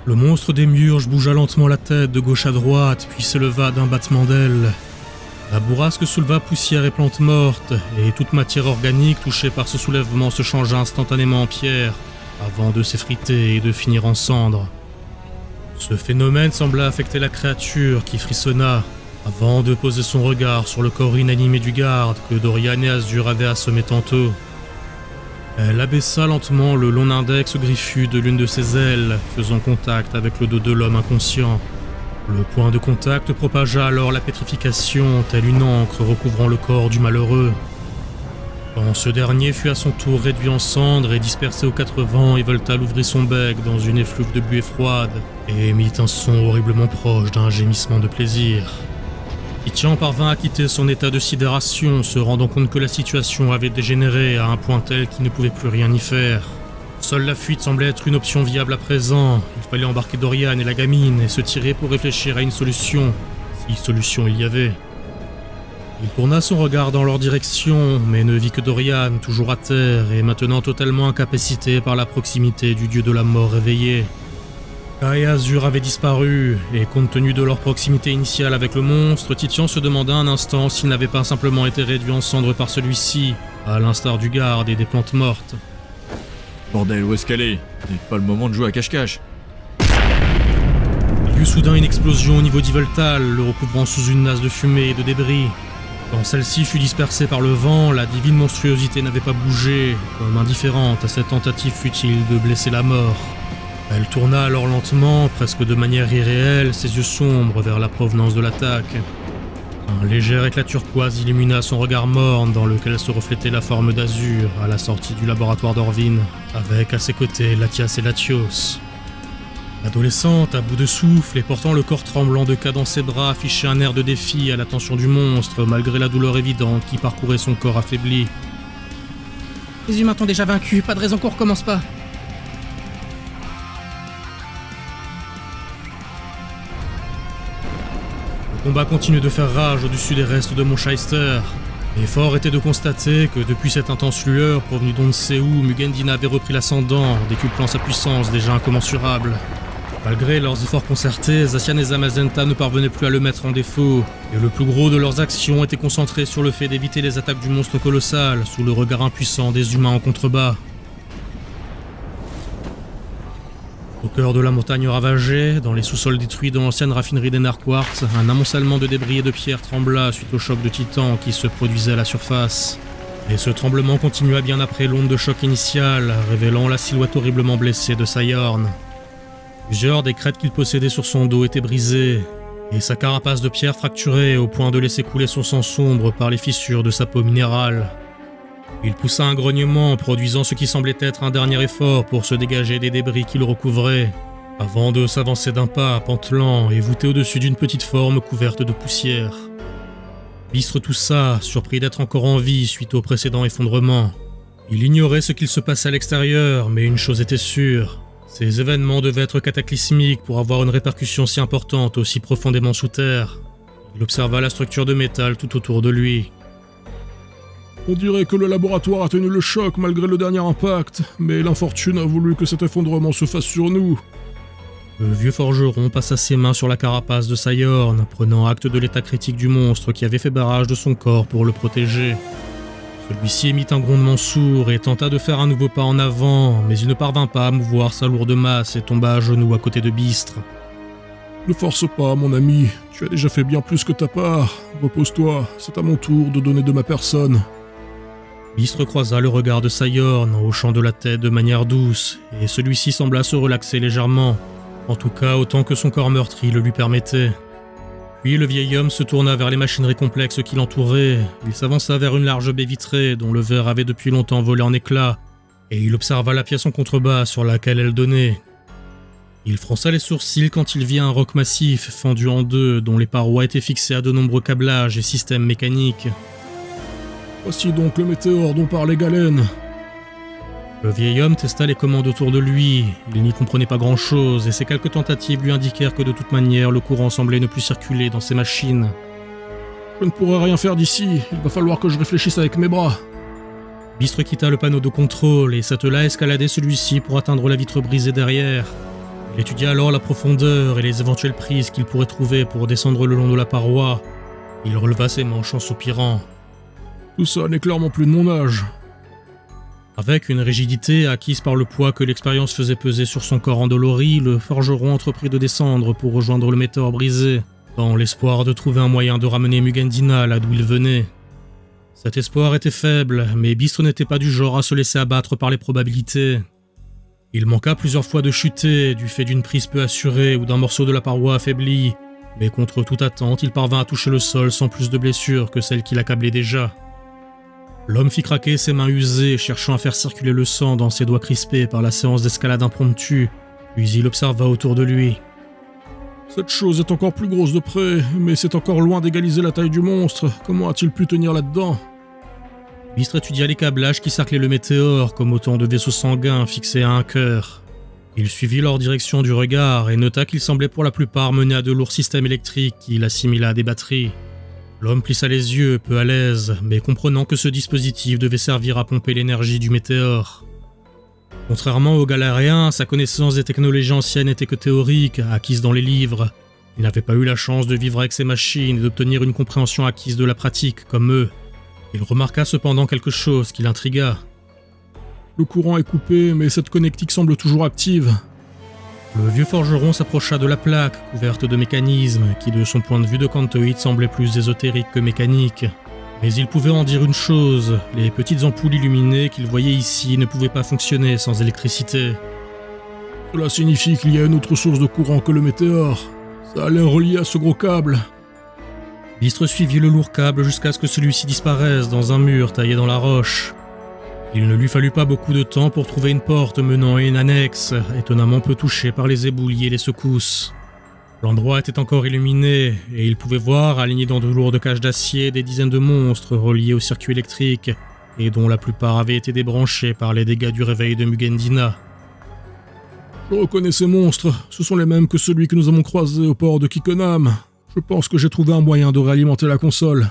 Le monstre des murges bougea lentement la tête de gauche à droite, puis s'éleva d'un battement d'ailes. La bourrasque souleva poussière et plantes mortes, et toute matière organique touchée par ce soulèvement se changea instantanément en pierre, avant de s'effriter et de finir en cendres. Ce phénomène sembla affecter la créature qui frissonna, avant de poser son regard sur le corps inanimé du garde que Dorian et Azur avaient assommé tantôt. Elle abaissa lentement le long index griffu de l'une de ses ailes, faisant contact avec le dos de l'homme inconscient. Le point de contact propagea alors la pétrification, telle une encre recouvrant le corps du malheureux. Quand ce dernier fut à son tour réduit en cendres et dispersé aux 4 vents, Yveltal ouvrit son bec dans une effluve de buée froide et émit un son horriblement proche d'un gémissement de plaisir. Titian parvint à quitter son état de sidération, se rendant compte que la situation avait dégénéré à un point tel qu'il ne pouvait plus rien y faire. Seule la fuite semblait être une option viable à présent. Il fallait embarquer Dorian et la gamine et se tirer pour réfléchir à une solution, si solution il y avait. Il tourna son regard dans leur direction, mais ne vit que Dorian, toujours à terre et maintenant totalement incapacité par la proximité du dieu de la mort réveillé. Kai et Azur avaient disparu, et compte tenu de leur proximité initiale avec le monstre, Titian se demanda un instant s'ils n'avaient pas simplement été réduits en cendres par celui-ci, à l'instar du garde et des plantes mortes. Bordel, où est-ce qu'elle est? C'est pas le moment de jouer à cache-cache. Il y eut soudain une explosion au niveau d'Yveltal, le recouvrant sous une nasse de fumée et de débris. Quand celle-ci fut dispersée par le vent, la divine monstruosité n'avait pas bougé, comme indifférente à cette tentative futile de blesser la mort. Elle tourna alors lentement, presque de manière irréelle, ses yeux sombres vers la provenance de l'attaque. Un léger éclat turquoise illumina son regard morne dans lequel se reflétait la forme d'Azur à la sortie du laboratoire d'Orvin, avec à ses côtés Latias et Latios. L'adolescente, à bout de souffle et portant le corps tremblant de K dans ses bras, affichait un air de défi à l'attention du monstre, malgré la douleur évidente qui parcourait son corps affaibli. Les humains t'ont déjà vaincu, pas de raison qu'on recommence pas. Le combat continuait de faire rage au-dessus des restes de Mont Shyster. Et fort était de constater que depuis cette intense lueur provenue d'on ne sait où, Mugendina avait repris l'ascendant, décuplant sa puissance déjà incommensurable. Malgré leurs efforts concertés, Zacian et Zamazenta ne parvenaient plus à le mettre en défaut, et le plus gros de leurs actions était concentré sur le fait d'éviter les attaques du monstre colossal, sous le regard impuissant des humains en contrebas. Au cœur de la montagne ravagée, dans les sous-sols détruits de l'ancienne raffinerie d'Enerquartz, un amoncellement de débris et de pierres trembla suite au choc de titan qui se produisait à la surface. Et ce tremblement continua bien après l'onde de choc initiale, révélant la silhouette horriblement blessée de Sayorn. Plusieurs des crêtes qu'il possédait sur son dos étaient brisées, et sa carapace de pierre fracturée au point de laisser couler son sang sombre par les fissures de sa peau minérale. Il poussa un grognement, produisant ce qui semblait être un dernier effort pour se dégager des débris qui le recouvraient, avant de s'avancer d'un pas pantelant et voûté au-dessus d'une petite forme couverte de poussière. Bistre toussa, surpris d'être encore en vie suite au précédent effondrement. Il ignorait ce qu'il se passait à l'extérieur, mais une chose était sûre. Ces événements devaient être cataclysmiques pour avoir une répercussion si importante aussi profondément sous terre. Il observa la structure de métal tout autour de lui. On dirait que le laboratoire a tenu le choc malgré le dernier impact, mais l'infortune a voulu que cet effondrement se fasse sur nous. Le vieux forgeron passa ses mains sur la carapace de Sayorn, prenant acte de l'état critique du monstre qui avait fait barrage de son corps pour le protéger. Celui-ci émit un grondement sourd et tenta de faire un nouveau pas en avant, mais il ne parvint pas à mouvoir sa lourde masse et tomba à genoux à côté de Bistre. Ne force pas, mon ami, tu as déjà fait bien plus que ta part. Repose-toi, c'est à mon tour de donner de ma personne. Bistre croisa le regard de Sayorn en hochant de la tête de manière douce, et celui-ci sembla se relaxer légèrement, en tout cas autant que son corps meurtri le lui permettait. Puis le vieil homme se tourna vers les machineries complexes qui l'entouraient, il s'avança vers une large baie vitrée dont le verre avait depuis longtemps volé en éclats, et il observa la pièce en contrebas sur laquelle elle donnait. Il fronça les sourcils quand il vit un roc massif fendu en deux dont les parois étaient fixées à de nombreux câblages et systèmes mécaniques. Voici donc le météore dont parlait Galen. Le vieil homme testa les commandes autour de lui, il n'y comprenait pas grand-chose et ses quelques tentatives lui indiquèrent que de toute manière le courant semblait ne plus circuler dans ses machines. Je ne pourrai rien faire d'ici, il va falloir que je réfléchisse avec mes bras. Bistre quitta le panneau de contrôle et s'attela à escalader celui-ci pour atteindre la vitre brisée derrière. Il étudia alors la profondeur et les éventuelles prises qu'il pourrait trouver pour descendre le long de la paroi. Il releva ses manches en soupirant. Tout ça n'est clairement plus de mon âge. Avec une rigidité acquise par le poids que l'expérience faisait peser sur son corps endolori, le forgeron entreprit de descendre pour rejoindre le météore brisé, dans l'espoir de trouver un moyen de ramener Mugendina là d'où il venait. Cet espoir était faible, mais Bistre n'était pas du genre à se laisser abattre par les probabilités. Il manqua plusieurs fois de chuter, du fait d'une prise peu assurée ou d'un morceau de la paroi affaibli, mais contre toute attente, il parvint à toucher le sol sans plus de blessures que celles qui l'accablaient déjà. L'homme fit craquer ses mains usées, cherchant à faire circuler le sang dans ses doigts crispés par la séance d'escalade impromptue, puis il observa autour de lui. Cette chose est encore plus grosse de près, mais c'est encore loin d'égaliser la taille du monstre. Comment a-t-il pu tenir là-dedans ? Bistre étudia les câblages qui cerclaient le météore comme autant de vaisseaux sanguins fixés à un cœur. Il suivit leur direction du regard et nota qu'ils semblaient pour la plupart menés à de lourds systèmes électriques qu'il assimila à des batteries. L'homme plissa les yeux, peu à l'aise, mais comprenant que ce dispositif devait servir à pomper l'énergie du météore. Contrairement aux Galériens, sa connaissance des technologies anciennes n'était que théorique, acquise dans les livres. Il n'avait pas eu la chance de vivre avec ces machines et d'obtenir une compréhension acquise de la pratique, comme eux. Il remarqua cependant quelque chose qui l'intrigua. Le courant est coupé, mais cette connectique semble toujours active. Le vieux forgeron s'approcha de la plaque, couverte de mécanismes, qui de son point de vue de Cantoïde semblait plus ésotérique que mécanique. Mais il pouvait en dire une chose, les petites ampoules illuminées qu'il voyait ici ne pouvaient pas fonctionner sans électricité. Cela signifie qu'il y a une autre source de courant que le météore. Ça a l'air relié à ce gros câble. Bistre suivit le lourd câble jusqu'à ce que celui-ci disparaisse dans un mur taillé dans la roche. Il ne lui fallut pas beaucoup de temps pour trouver une porte menant à une annexe, étonnamment peu touchée par les éboulis et les secousses. L'endroit était encore illuminé, et il pouvait voir, alignés dans de lourdes cages d'acier, des dizaines de monstres reliés au circuit électrique, et dont la plupart avaient été débranchés par les dégâts du réveil de Mugendina. Je reconnais ces monstres, ce sont les mêmes que celui que nous avons croisé au port de Kikonam. Je pense que j'ai trouvé un moyen de réalimenter la console.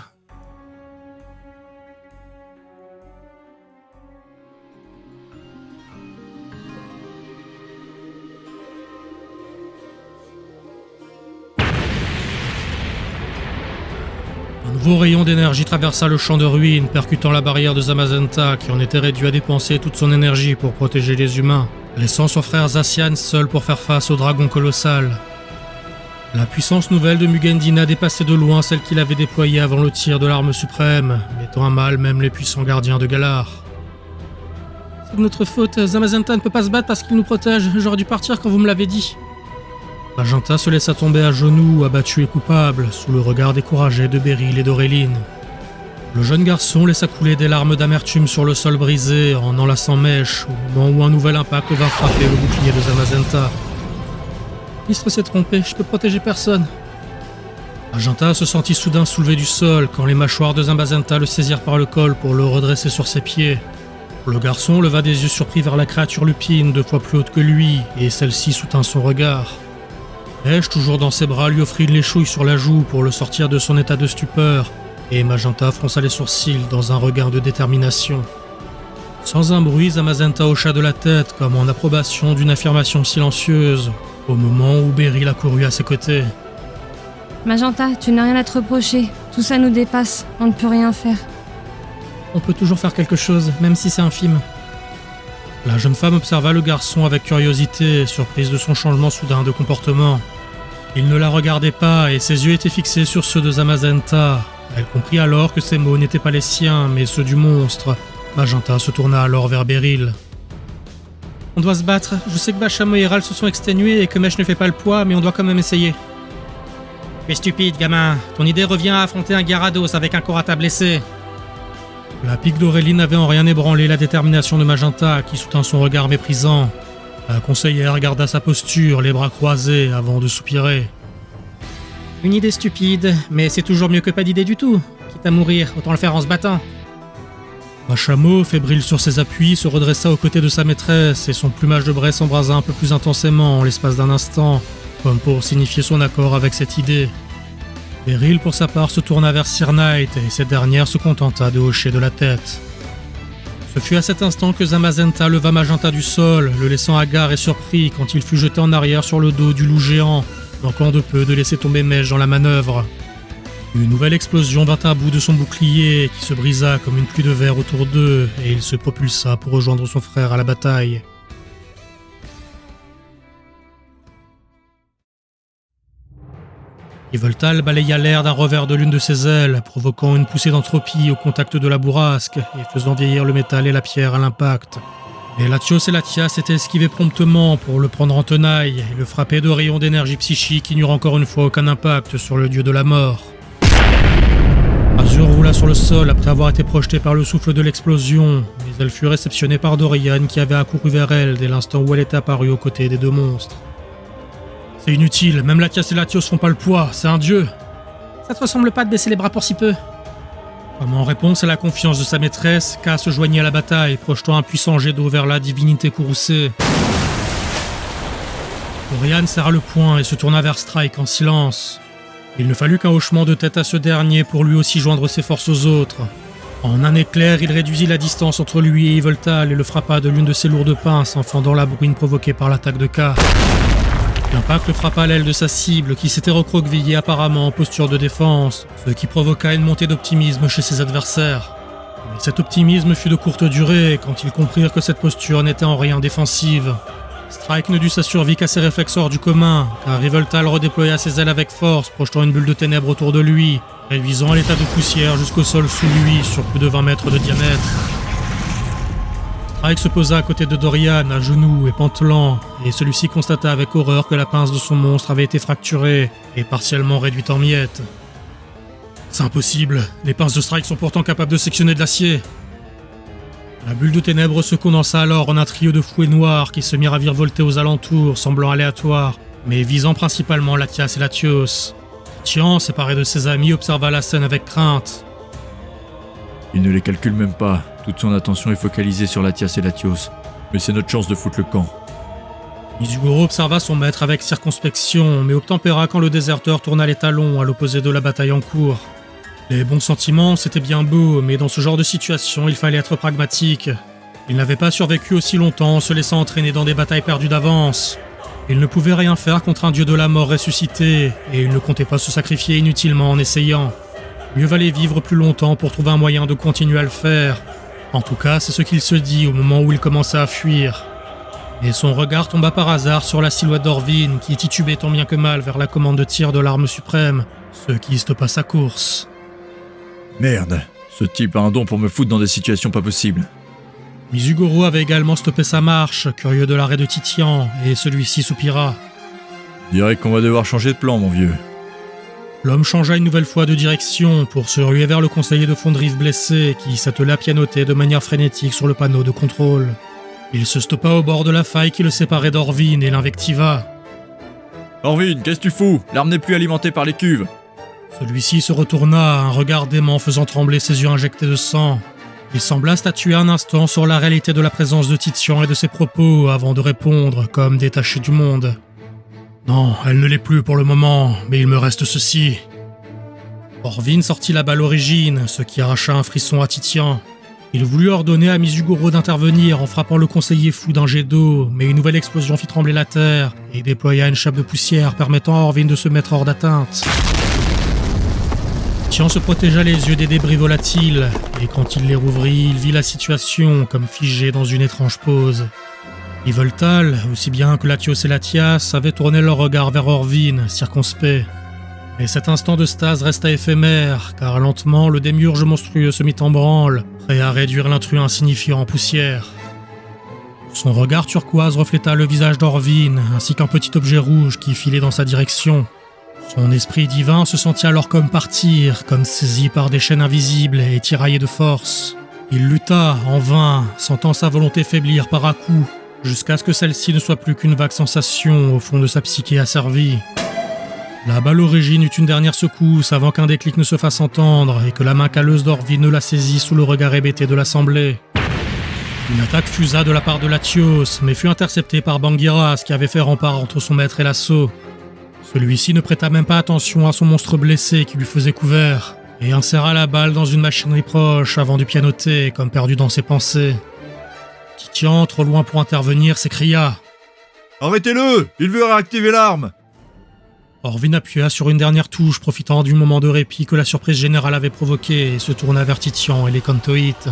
Un nouveau rayon d'énergie traversa le champ de ruines, percutant la barrière de Zamazenta, qui en était réduit à dépenser toute son énergie pour protéger les humains, laissant son frère Zacian seul pour faire face au dragon colossal. La puissance nouvelle de Mugendina dépassait de loin celle qu'il avait déployée avant le tir de l'arme suprême, mettant à mal même les puissants gardiens de Galar. C'est de notre faute, Zamazenta ne peut pas se battre parce qu'il nous protège, j'aurais dû partir quand vous me l'avez dit. Magenta se laissa tomber à genoux, abattu et coupable, sous le regard découragé de Beryl et d'Auréline. Le jeune garçon laissa couler des larmes d'amertume sur le sol brisé, en enlaçant Mèche, au moment où un nouvel impact vint frapper le bouclier de Zamazenta. Bistre s'est trompé, je peux protéger personne. Magenta se sentit soudain soulevé du sol quand les mâchoires de Zamazenta le saisirent par le col pour le redresser sur ses pieds. Le garçon leva des yeux surpris vers la créature lupine 2 fois plus haute que lui, et celle-ci soutint son regard. Mèche, toujours dans ses bras, lui offrit une léchouille sur la joue pour le sortir de son état de stupeur, et Magenta fronça les sourcils dans un regain de détermination. Sans un bruit, Zamazenta hocha de la tête comme en approbation d'une affirmation silencieuse, au moment où Beryl accourut à ses côtés. Magenta, tu n'as rien à te reprocher. Tout ça nous dépasse. On ne peut rien faire. On peut toujours faire quelque chose, même si c'est infime. La jeune femme observa le garçon avec curiosité, surprise de son changement soudain de comportement. Il ne la regardait pas et ses yeux étaient fixés sur ceux de Zamazenta. Elle comprit alors que ces mots n'étaient pas les siens, mais ceux du monstre. Magenta se tourna alors vers Beryl. On doit se battre. Je sais que Bashamo et Ral se sont exténués et que Mèche ne fait pas le poids, mais on doit quand même essayer. Tu es stupide, gamin. Ton idée revient à affronter un Gyarados avec un Korata blessé. La pique d'Auréline n'avait en rien ébranlé la détermination de Magenta, qui soutint son regard méprisant. La conseillère garda sa posture, les bras croisés, avant de soupirer. Une idée stupide, mais c'est toujours mieux que pas d'idée du tout. Quitte à mourir, autant le faire en se battant. Bashamo, fébrile sur ses appuis, se redressa aux côtés de sa maîtresse, et son plumage de braie s'embrasa un peu plus intensément en l'espace d'un instant, comme pour signifier son accord avec cette idée. Beryl, pour sa part, se tourna vers Sir Knight, et cette dernière se contenta de hocher de la tête. Ce fut à cet instant que Zamazenta leva Magenta du sol, le laissant hagard et surpris quand il fut jeté en arrière sur le dos du loup géant, manquant de peu de laisser tomber Mèche dans la manœuvre. Une nouvelle explosion vint à bout de son bouclier, qui se brisa comme une pluie de verre autour d'eux, et il se propulsa pour rejoindre son frère à la bataille. Yveltal balaya l'air d'un revers de l'une de ses ailes, provoquant une poussée d'entropie au contact de la bourrasque et faisant vieillir le métal et la pierre à l'impact. Mais Latios et Latia s'étaient esquivés promptement pour le prendre en tenaille et le frapper de rayons d'énergie psychique qui n'eurent encore une fois aucun impact sur le dieu de la mort. Azur roula sur le sol après avoir été projetée par le souffle de l'explosion, mais elle fut réceptionnée par Dorian qui avait accouru vers elle dès l'instant où elle était apparue aux côtés des 2 monstres. C'est inutile, même Latias et Latios font pas le poids, c'est un dieu. Ça te ressemble pas de baisser les bras pour si peu. Comme en réponse à la confiance de sa maîtresse, Ka se joignit à la bataille, projetant un puissant jet d'eau vers la divinité courroucée. Dorian serra le poing et se tourna vers Strike en silence. Il ne fallut qu'un hochement de tête à ce dernier pour lui aussi joindre ses forces aux autres. En un éclair, il réduisit la distance entre lui et Yveltal et le frappa de l'une de ses lourdes pinces en fendant la bruine provoquée par l'attaque de K. L'impact frappa l'aile de sa cible qui s'était recroquevillée apparemment en posture de défense, ce qui provoqua une montée d'optimisme chez ses adversaires. Mais cet optimisme fut de courte durée quand ils comprirent que cette posture n'était en rien défensive. Strike ne dut sa survie qu'à ses réflexes hors du commun, car Yveltal redéploya ses ailes avec force, projetant une bulle de ténèbres autour de lui, réduisant l'état de poussière jusqu'au sol sous lui sur plus de 20 mètres de diamètre. Strike se posa à côté de Dorian, à genoux et pantelant, et celui-ci constata avec horreur que la pince de son monstre avait été fracturée et partiellement réduite en miettes. « C'est impossible, les pinces de Strike sont pourtant capables de sectionner de l'acier !» La bulle de ténèbres se condensa alors en un trio de fouets noirs qui se mirent à virevolter aux alentours, semblant aléatoires, mais visant principalement Latias et Latios. Tian, séparé de ses amis, observa la scène avec crainte. Il ne les calcule même pas. Toute son attention est focalisée sur Latias et Latios. Mais c'est notre chance de foutre le camp. Mizugoro observa son maître avec circonspection, mais obtempéra quand le déserteur tourna les talons à l'opposé de la bataille en cours. Les bons sentiments, c'était bien beau, mais dans ce genre de situation, il fallait être pragmatique. Il n'avait pas survécu aussi longtemps en se laissant entraîner dans des batailles perdues d'avance. Il ne pouvait rien faire contre un dieu de la mort ressuscité, et il ne comptait pas se sacrifier inutilement en essayant. Mieux valait vivre plus longtemps pour trouver un moyen de continuer à le faire. En tout cas, c'est ce qu'il se dit au moment où il commençait à fuir. Et son regard tomba par hasard sur la silhouette d'Orvin, qui titubait tant bien que mal vers la commande de tir de l'arme suprême, ce qui stoppa sa course. Merde, ce type a un don pour me foutre dans des situations pas possibles. Mizugoro avait également stoppé sa marche, curieux de l'arrêt de Titian, et celui-ci soupira. Dirais qu'on va devoir changer de plan, mon vieux. L'homme changea une nouvelle fois de direction pour se ruer vers le conseiller de Fondrive blessé qui s'attelait à pianoter de manière frénétique sur le panneau de contrôle. Il se stoppa au bord de la faille qui le séparait d'Orvin et l'invectiva. « Orvin, qu'est-ce que tu fous? L'arme n'est plus alimentée par les cuves !» Celui-ci se retourna, un regard dément faisant trembler ses yeux injectés de sang. Il sembla statuer un instant sur la réalité de la présence de Titian et de ses propos avant de répondre, comme détaché du monde. « Non, elle ne l'est plus pour le moment, mais il me reste ceci. » Orvin sortit la balle origine, ce qui arracha un frisson à Titian. Il voulut ordonner à Mizugoro d'intervenir en frappant le conseiller fou d'un jet d'eau, mais une nouvelle explosion fit trembler la terre et déploya une chape de poussière permettant à Orvin de se mettre hors d'atteinte. Tian se protégea les yeux des débris volatiles, et quand il les rouvrit, il vit la situation comme figée dans une étrange pause. Yveltal, aussi bien que Latios et Latias, avaient tourné leur regard vers Orvin, circonspect. Mais cet instant de stase resta éphémère, car lentement le démiurge monstrueux se mit en branle, prêt à réduire l'intrus insignifiant en poussière. Son regard turquoise refléta le visage d'Orvin, ainsi qu'un petit objet rouge qui filait dans sa direction. Son esprit divin se sentit alors comme partir, comme saisi par des chaînes invisibles et tiraillé de force. Il lutta, en vain, sentant sa volonté faiblir par à-coups, jusqu'à ce que celle-ci ne soit plus qu'une vague sensation au fond de sa psyché asservie. La balle origine eut une dernière secousse avant qu'un déclic ne se fasse entendre et que la main calleuse d'Orvin ne la saisit sous le regard hébété de l'assemblée. Une attaque fusa de la part de Latios, mais fut interceptée par Bangiras qui avait fait rempart entre son maître et l'assaut. Celui-ci ne prêta même pas attention à son monstre blessé qui lui faisait couvert, et inséra la balle dans une machinerie proche avant de pianoter, comme perdu dans ses pensées. Titian, trop loin pour intervenir, s'écria « Arrêtez-le! Il veut réactiver l'arme !» Orvin appuya sur une dernière touche, profitant du moment de répit que la surprise générale avait provoqué, et se tourna vers Titian et les Cantoïtes.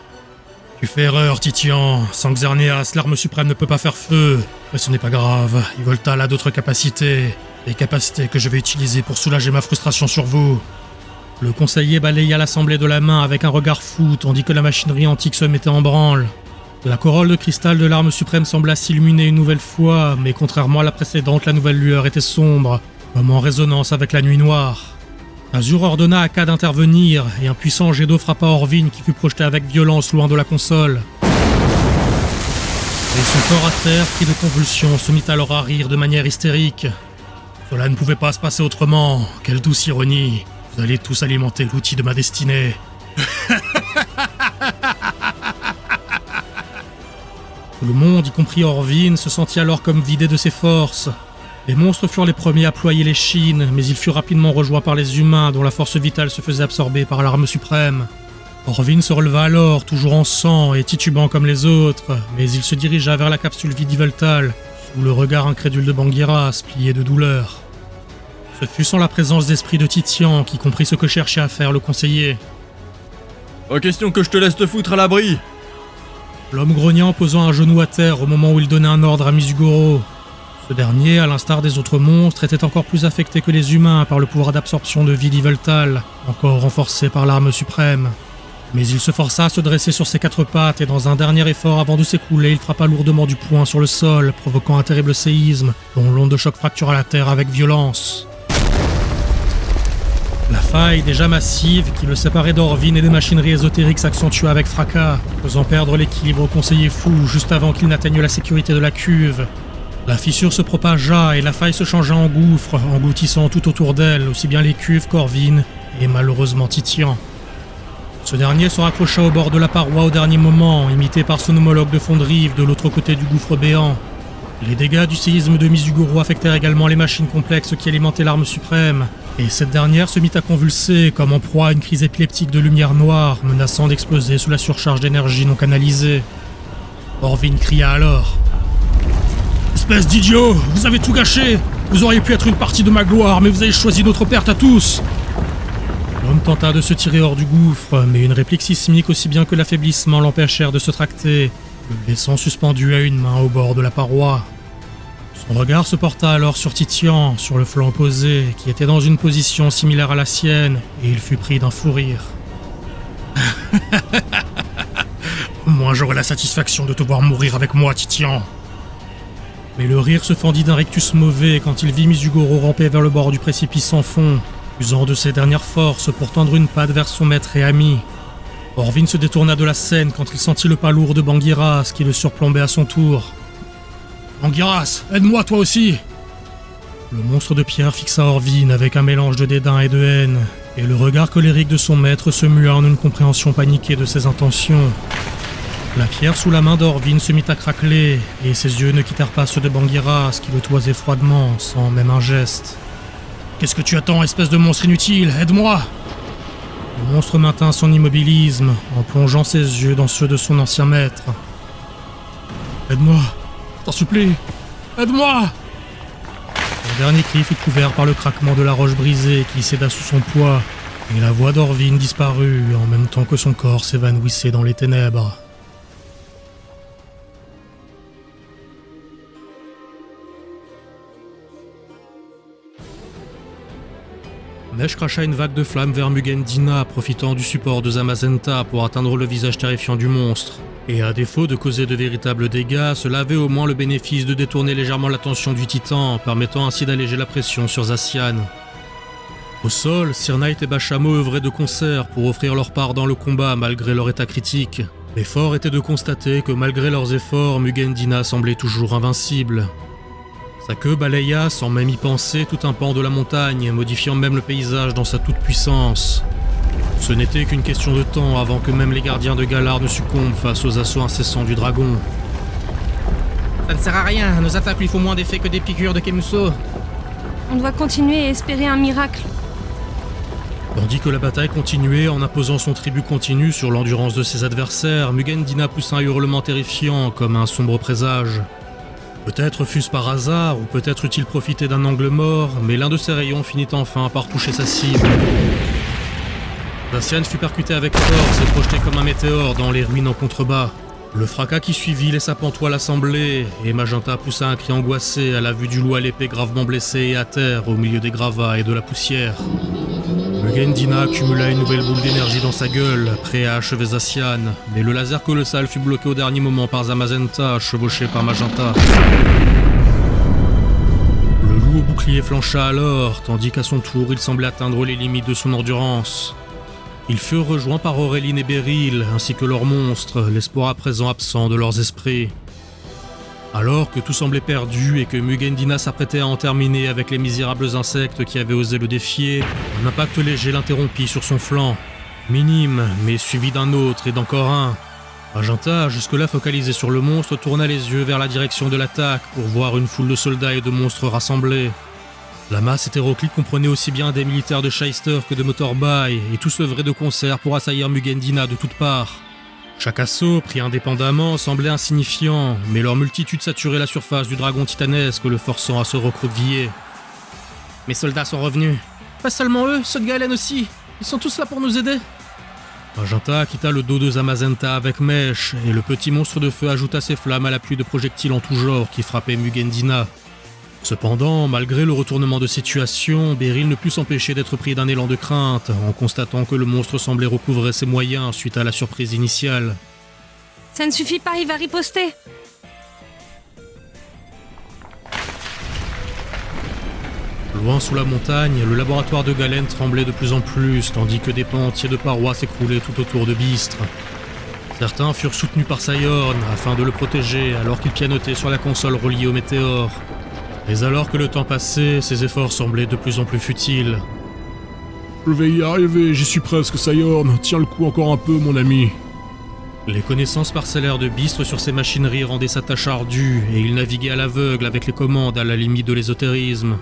« Tu fais erreur, Titian. Sans Xerneas, l'arme suprême ne peut pas faire feu. Mais ce n'est pas grave, Yveltal a d'autres capacités. Des capacités que je vais utiliser pour soulager ma frustration sur vous. » Le conseiller balaya l'assemblée de la main avec un regard fou, tandis que la machinerie antique se mettait en branle. La corolle de cristal de l'arme suprême sembla s'illuminer une nouvelle fois, mais contrairement à la précédente, la nouvelle lueur était sombre, comme en résonance avec la nuit noire. Azur ordonna à K d'intervenir, et un puissant jet d'eau frappa Orvin qui fut projeté avec violence loin de la console. Et son corps à terre, pris de convulsions, se mit alors à rire de manière hystérique. Cela ne pouvait pas se passer autrement, quelle douce ironie. Vous allez tous alimenter l'outil de ma destinée. Tout le monde, y compris Orvin, se sentit alors comme vidé de ses forces. Les monstres furent les premiers à ployer les chines, mais ils furent rapidement rejoints par les humains dont la force vitale se faisait absorber par l'arme suprême. Orvin se releva alors, toujours en sang et titubant comme les autres, mais il se dirigea vers la capsule vide Yveltal, sous le regard incrédule de Bangiras, plié de douleur. Ce fut sans la présence d'esprit de Titian qui comprit ce que cherchait à faire le conseiller. Pas question que je te laisse te foutre à l'abri. L'homme grogna en posant un genou à terre au moment où il donnait un ordre à Misugoro. Ce dernier, à l'instar des autres monstres, était encore plus affecté que les humains par le pouvoir d'absorption de vie d'Yveltal, encore renforcé par l'arme suprême. Mais il se força à se dresser sur ses 4 pattes et dans un dernier effort avant de s'écrouler, il frappa lourdement du poing sur le sol, provoquant un terrible séisme, dont l'onde de choc fractura la terre avec violence. La faille, déjà massive, qui le séparait d'Orvin et des machineries ésotériques s'accentua avec fracas, faisant perdre l'équilibre au conseiller fou juste avant qu'il n'atteigne la sécurité de la cuve. La fissure se propagea et la faille se changea en gouffre, engloutissant tout autour d'elle, aussi bien les cuves qu'Orvin et malheureusement Titian. Ce dernier se raccrocha au bord de la paroi au dernier moment, imité par son homologue de fond de rive de l'autre côté du gouffre béant. Les dégâts du séisme de Misugoro affectèrent également les machines complexes qui alimentaient l'arme suprême, et cette dernière se mit à convulser comme en proie à une crise épileptique de lumière noire, menaçant d'exploser sous la surcharge d'énergie non canalisée. Orvin cria alors. « Espèce d'idiot, vous avez tout gâché! Vous auriez pu être une partie de ma gloire, mais vous avez choisi notre perte à tous !» L'homme tenta de se tirer hors du gouffre, mais une réplique sismique aussi bien que l'affaiblissement l'empêchèrent de se tracter, le laissant suspendu à une main au bord de la paroi. Son regard se porta alors sur Titian, sur le flanc opposé, qui était dans une position similaire à la sienne, et il fut pris d'un fou rire. « Au moins j'aurai la satisfaction de te voir mourir avec moi, Titian !» Mais le rire se fendit d'un rictus mauvais quand il vit Misugoro ramper vers le bord du précipice sans fond, usant de ses dernières forces pour tendre une patte vers son maître et ami. Orvin se détourna de la scène quand il sentit le pas lourd de Bangiras qui le surplombait à son tour. « Bangiras, aide-moi toi aussi !» Le monstre de pierre fixa Orvin avec un mélange de dédain et de haine, et le regard colérique de son maître se mua en une compréhension paniquée de ses intentions. La pierre sous la main d'Orvin se mit à craqueler, et ses yeux ne quittèrent pas ceux de Bangiras qui le toisaient froidement, sans même un geste. « Qu'est-ce que tu attends, espèce de monstre inutile? Aide-moi !» Le monstre maintint son immobilisme, en plongeant ses yeux dans ceux de son ancien maître. « Aide-moi, je t'en supplie, aide-moi !» Le dernier cri fut couvert par le craquement de la roche brisée qui céda sous son poids, et la voix d'Orvin disparut en même temps que son corps s'évanouissait dans les ténèbres. Neige cracha une vague de flammes vers Mugen Dina, profitant du support de Zamazenta pour atteindre le visage terrifiant du monstre. Et à défaut de causer de véritables dégâts, cela avait au moins le bénéfice de détourner légèrement l'attention du titan, permettant ainsi d'alléger la pression sur Zacian. Au sol, Sir Knight et Bashamo œuvraient de concert pour offrir leur part dans le combat malgré leur état critique. Mais fort était de constater que malgré leurs efforts, Mugen Dina semblait toujours invincible. Sa queue balaya, sans même y penser, tout un pan de la montagne, modifiant même le paysage dans sa toute-puissance. Ce n'était qu'une question de temps avant que même les gardiens de Galar ne succombent face aux assauts incessants du dragon. Ça ne sert à rien, nos attaques lui font moins d'effet que des piqûres de Kemuso. On doit continuer et espérer un miracle. Tandis que la bataille continuait en imposant son tribut continu sur l'endurance de ses adversaires, Mugen Dina poussa un hurlement terrifiant comme un sombre présage. Peut-être fût-ce par hasard, ou peut-être eût-il profité d'un angle mort, mais l'un de ses rayons finit enfin par toucher sa cible. Zacian fut percuté avec force et projeté comme un météore dans les ruines en contrebas. Le fracas qui suivit laissa pantois l'assemblée, et Magenta poussa un cri angoissé à la vue du loup à l'épée gravement blessé et à terre au milieu des gravats et de la poussière. Mugen Dina accumula une nouvelle boule d'énergie dans sa gueule, prêt à achever Zacian, mais le laser colossal fut bloqué au dernier moment par Zamazenta, chevauché par Magenta. Le loup au bouclier flancha alors, tandis qu'à son tour il semblait atteindre les limites de son endurance. Ils furent rejoints par Auréline et Beryl, ainsi que leurs monstres, l'espoir à présent absent de leurs esprits. Alors que tout semblait perdu et que Mugen Dina s'apprêtait à en terminer avec les misérables insectes qui avaient osé le défier, un impact léger l'interrompit sur son flanc. Minime, mais suivi d'un autre et d'encore un. Magenta, jusque-là focalisé sur le monstre, tourna les yeux vers la direction de l'attaque pour voir une foule de soldats et de monstres rassemblés. La masse hétéroclite comprenait aussi bien des militaires de Shyster que de Motorbay, et tous œuvraient de concert pour assaillir Mugendina de toutes parts. Chaque assaut, pris indépendamment, semblait insignifiant, mais leur multitude saturait la surface du dragon titanesque, le forçant à se recroqueviller. Mes soldats sont revenus. Pas seulement eux, ceux de Galen aussi. Ils sont tous là pour nous aider. Magenta quitta le dos de Zamazenta avec mèche, et le petit monstre de feu ajouta ses flammes à la pluie de projectiles en tout genre qui frappaient Mugendina. Cependant, malgré le retournement de situation, Beryl ne put s'empêcher d'être pris d'un élan de crainte en constatant que le monstre semblait recouvrer ses moyens suite à la surprise initiale. Ça ne suffit pas, il va riposter. Loin sous la montagne, le laboratoire de Galen tremblait de plus en plus, tandis que des pans entiers de parois s'écroulaient tout autour de Bistre. Certains furent soutenus par Sayorn afin de le protéger alors qu'il pianotait sur la console reliée au météore. Mais alors que le temps passait, ses efforts semblaient de plus en plus futiles. Je vais y arriver, j'y suis presque, Sayorn. Tiens le coup encore un peu, mon ami. Les connaissances parcellaires de Bistre sur ses machineries rendaient sa tâche ardue, et il naviguait à l'aveugle avec les commandes à la limite de l'ésotérisme.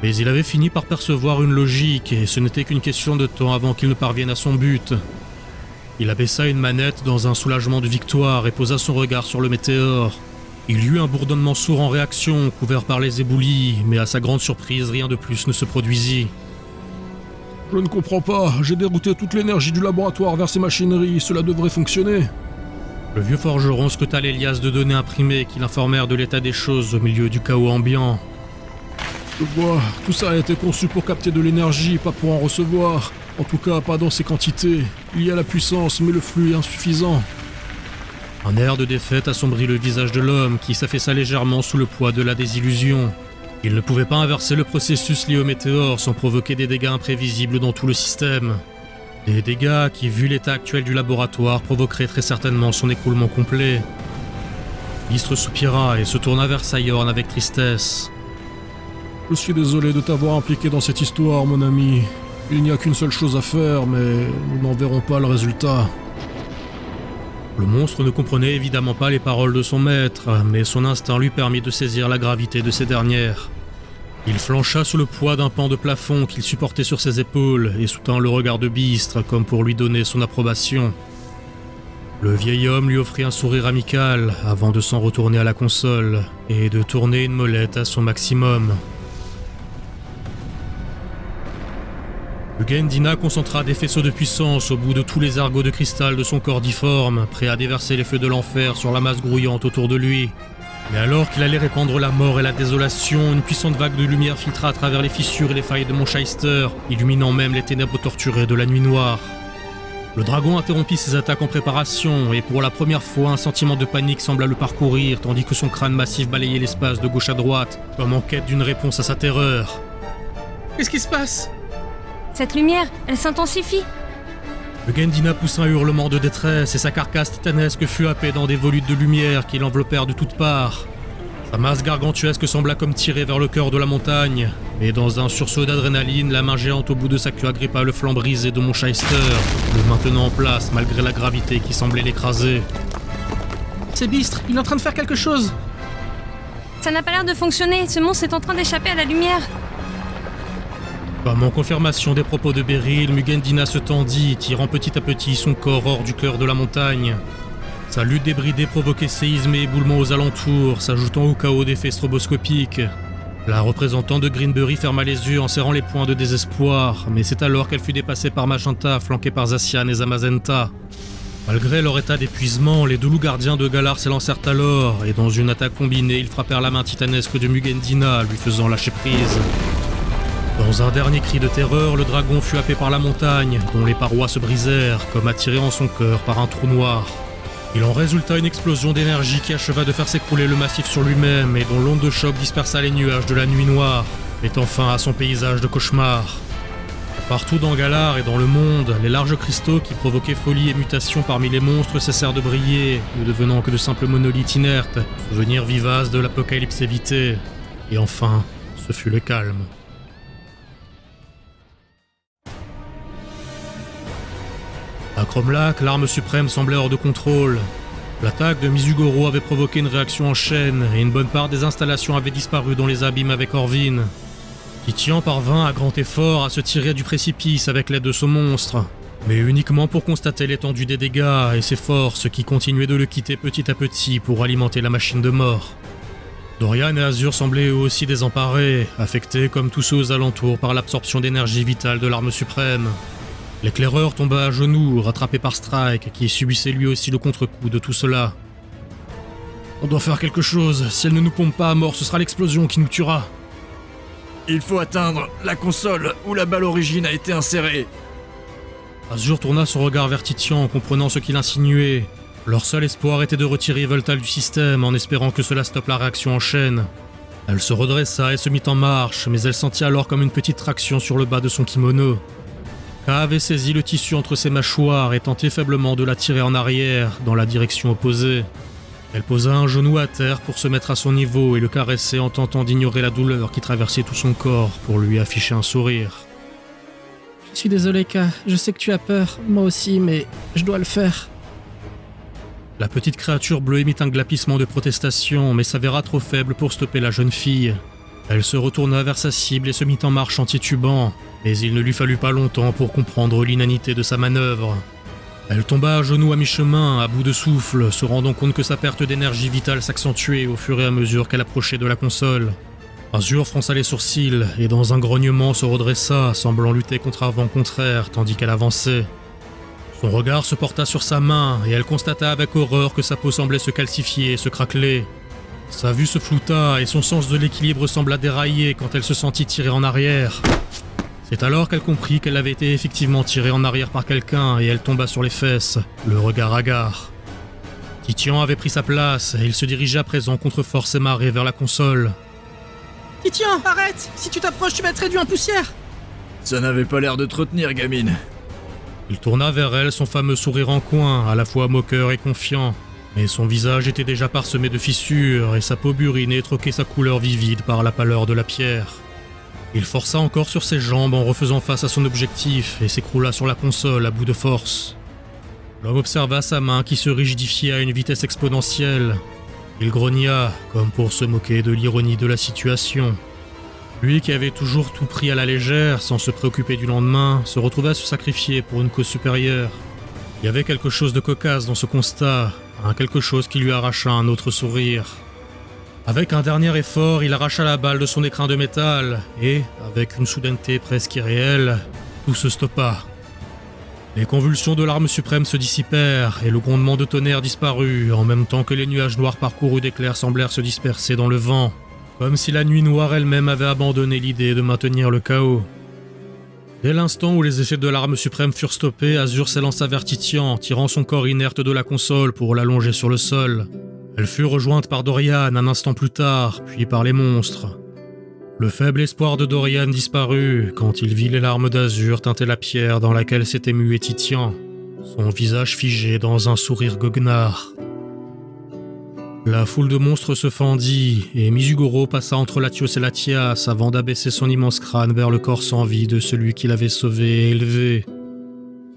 Mais il avait fini par percevoir une logique, et ce n'était qu'une question de temps avant qu'il ne parvienne à son but. Il abaissa une manette dans un soulagement de victoire et posa son regard sur le météore. Il y eut un bourdonnement sourd en réaction, couvert par les éboulis, mais à sa grande surprise, rien de plus ne se produisit. Je ne comprends pas, j'ai dérouté toute l'énergie du laboratoire vers ces machineries, cela devrait fonctionner. Le vieux forgeron scruta les liasses de données imprimées qui l'informèrent de l'état des choses au milieu du chaos ambiant. Je vois, tout ça a été conçu pour capter de l'énergie, pas pour en recevoir. En tout cas, pas dans ces quantités. Il y a la puissance, mais le flux est insuffisant. Un air de défaite assombrit le visage de l'homme qui s'affaissa légèrement sous le poids de la désillusion. Il ne pouvait pas inverser le processus lié au météore sans provoquer des dégâts imprévisibles dans tout le système. Des dégâts qui, vu l'état actuel du laboratoire, provoqueraient très certainement son écroulement complet. Bistre soupira et se tourna vers Sayorn avec tristesse. Je suis désolé de t'avoir impliqué dans cette histoire, mon ami. Il n'y a qu'une seule chose à faire, mais nous n'en verrons pas le résultat. Le monstre ne comprenait évidemment pas les paroles de son maître, mais son instinct lui permit de saisir la gravité de ces dernières. Il flancha sous le poids d'un pan de plafond qu'il supportait sur ses épaules et soutint le regard de Bistre comme pour lui donner son approbation. Le vieil homme lui offrit un sourire amical avant de s'en retourner à la console et de tourner une molette à son maximum. Mugendina concentra des faisceaux de puissance au bout de tous les argots de cristal de son corps difforme, prêt à déverser les feux de l'enfer sur la masse grouillante autour de lui. Mais alors qu'il allait répandre la mort et la désolation, une puissante vague de lumière filtra à travers les fissures et les failles de Mont Shyster, illuminant même les ténèbres torturées de la nuit noire. Le dragon interrompit ses attaques en préparation, et pour la première fois, un sentiment de panique sembla le parcourir, tandis que son crâne massif balayait l'espace de gauche à droite, comme en quête d'une réponse à sa terreur. Qu'est-ce qui se passe ? Cette lumière, elle s'intensifie. Mugendina poussa un hurlement de détresse et sa carcasse titanesque fut happée dans des volutes de lumière qui l'enveloppèrent de toutes parts. Sa masse gargantuesque sembla comme tirée vers le cœur de la montagne, mais dans un sursaut d'adrénaline, la main géante au bout de sa queue agrippa le flanc brisé de Mont Shyster, le maintenant en place malgré la gravité qui semblait l'écraser. C'est Bistre, il est en train de faire quelque chose. Ça n'a pas l'air de fonctionner, ce monstre est en train d'échapper à la lumière. Comme en confirmation des propos de Beryl, Mugendina se tendit, tirant petit à petit son corps hors du cœur de la montagne. Sa lutte débridée provoquait séismes et éboulements aux alentours, s'ajoutant au chaos d'effets stroboscopiques. La représentante de Greenbury ferma les yeux en serrant les poings de désespoir, mais c'est alors qu'elle fut dépassée par Magenta, flanquée par Zacian et Zamazenta. Malgré leur état d'épuisement, les deux loups gardiens de Galar s'élancèrent alors, et dans une attaque combinée, ils frappèrent la main titanesque de Mugendina, lui faisant lâcher prise. Dans un dernier cri de terreur, le dragon fut happé par la montagne, dont les parois se brisèrent, comme attiré en son cœur par un trou noir. Il en résulta une explosion d'énergie qui acheva de faire s'écrouler le massif sur lui-même et dont l'onde de choc dispersa les nuages de la nuit noire, mettant fin à son paysage de cauchemar. Partout dans Galar et dans le monde, les larges cristaux qui provoquaient folie et mutation parmi les monstres cessèrent de briller, ne devenant que de simples monolithes inertes, souvenirs vivaces de l'apocalypse évitée. Et enfin, ce fut le calme. À Cromlac, l'arme suprême semblait hors de contrôle. L'attaque de Mizugoro avait provoqué une réaction en chaîne et une bonne part des installations avaient disparu dans les abîmes avec Orvin. Titian parvint à grand effort à se tirer du précipice avec l'aide de son monstre, mais uniquement pour constater l'étendue des dégâts et ses forces qui continuaient de le quitter petit à petit pour alimenter la machine de mort. Dorian et Azur semblaient eux aussi désemparés, affectés comme tous ceux aux alentours par l'absorption d'énergie vitale de l'arme suprême. L'éclaireur tomba à genoux, rattrapé par Strike, qui subissait lui aussi le contre-coup de tout cela. On doit faire quelque chose, si elle ne nous pompe pas à mort, ce sera l'explosion qui nous tuera. Il faut atteindre la console où la balle origine a été insérée. Azur tourna son regard vers Titian en comprenant ce qu'il insinuait. Leur seul espoir était de retirer Voltal du système en espérant que cela stoppe la réaction en chaîne. Elle se redressa et se mit en marche, mais elle sentit alors comme une petite traction sur le bas de son kimono. Ka avait saisi le tissu entre ses mâchoires et tenté faiblement de la tirer en arrière, dans la direction opposée. Elle posa un genou à terre pour se mettre à son niveau et le caresser en tentant d'ignorer la douleur qui traversait tout son corps pour lui afficher un sourire. Je suis désolé, Ka. Je sais que tu as peur, moi aussi, mais je dois le faire. La petite créature bleue émit un glapissement de protestation, mais s'avéra trop faible pour stopper la jeune fille. Elle se retourna vers sa cible et se mit en marche en titubant, mais il ne lui fallut pas longtemps pour comprendre l'inanité de sa manœuvre. Elle tomba à genoux à mi-chemin, à bout de souffle, se rendant compte que sa perte d'énergie vitale s'accentuait au fur et à mesure qu'elle approchait de la console. Azur fronça les sourcils et dans un grognement se redressa, semblant lutter contre un vent contraire tandis qu'elle avançait. Son regard se porta sur sa main et elle constata avec horreur que sa peau semblait se calcifier et se craqueler. Sa vue se flouta et son sens de l'équilibre sembla dérailler quand elle se sentit tirée en arrière. C'est alors qu'elle comprit qu'elle avait été effectivement tirée en arrière par quelqu'un et elle tomba sur les fesses, le regard hagard. Titian avait pris sa place et il se dirigeait à présent contre force et marée vers la console. Titian, arrête! Si tu t'approches, tu vas être réduit en poussière! Ça n'avait pas l'air de te retenir, gamine. Il tourna vers elle son fameux sourire en coin, à la fois moqueur et confiant. Mais son visage était déjà parsemé de fissures et sa peau burinée troquait sa couleur vivide par la pâleur de la pierre. Il força encore sur ses jambes en refaisant face à son objectif et s'écroula sur la console à bout de force. L'homme observa sa main qui se rigidifiait à une vitesse exponentielle. Il grogna, comme pour se moquer de l'ironie de la situation. Lui qui avait toujours tout pris à la légère, sans se préoccuper du lendemain, se retrouva à se sacrifier pour une cause supérieure. Il y avait quelque chose de cocasse dans ce constat, quelque chose qui lui arracha un autre sourire. Avec un dernier effort, il arracha la balle de son écrin de métal, et, avec une soudaineté presque irréelle, tout se stoppa. Les convulsions de l'arme suprême se dissipèrent, et le grondement de tonnerre disparut, en même temps que les nuages noirs parcourus d'éclairs semblèrent se disperser dans le vent, comme si la nuit noire elle-même avait abandonné l'idée de maintenir le chaos. Dès l'instant où les effets de l'arme suprême furent stoppés, Azur s'élança vers Titian, tirant son corps inerte de la console pour l'allonger sur le sol. Elle fut rejointe par Dorian un instant plus tard, puis par les monstres. Le faible espoir de Dorian disparut quand il vit les larmes d'Azur teinter la pierre dans laquelle s'était mué Titian, son visage figé dans un sourire goguenard. La foule de monstres se fendit, et Mizugoro passa entre Latios et Latias avant d'abaisser son immense crâne vers le corps sans vie de celui qui l'avait sauvé et élevé.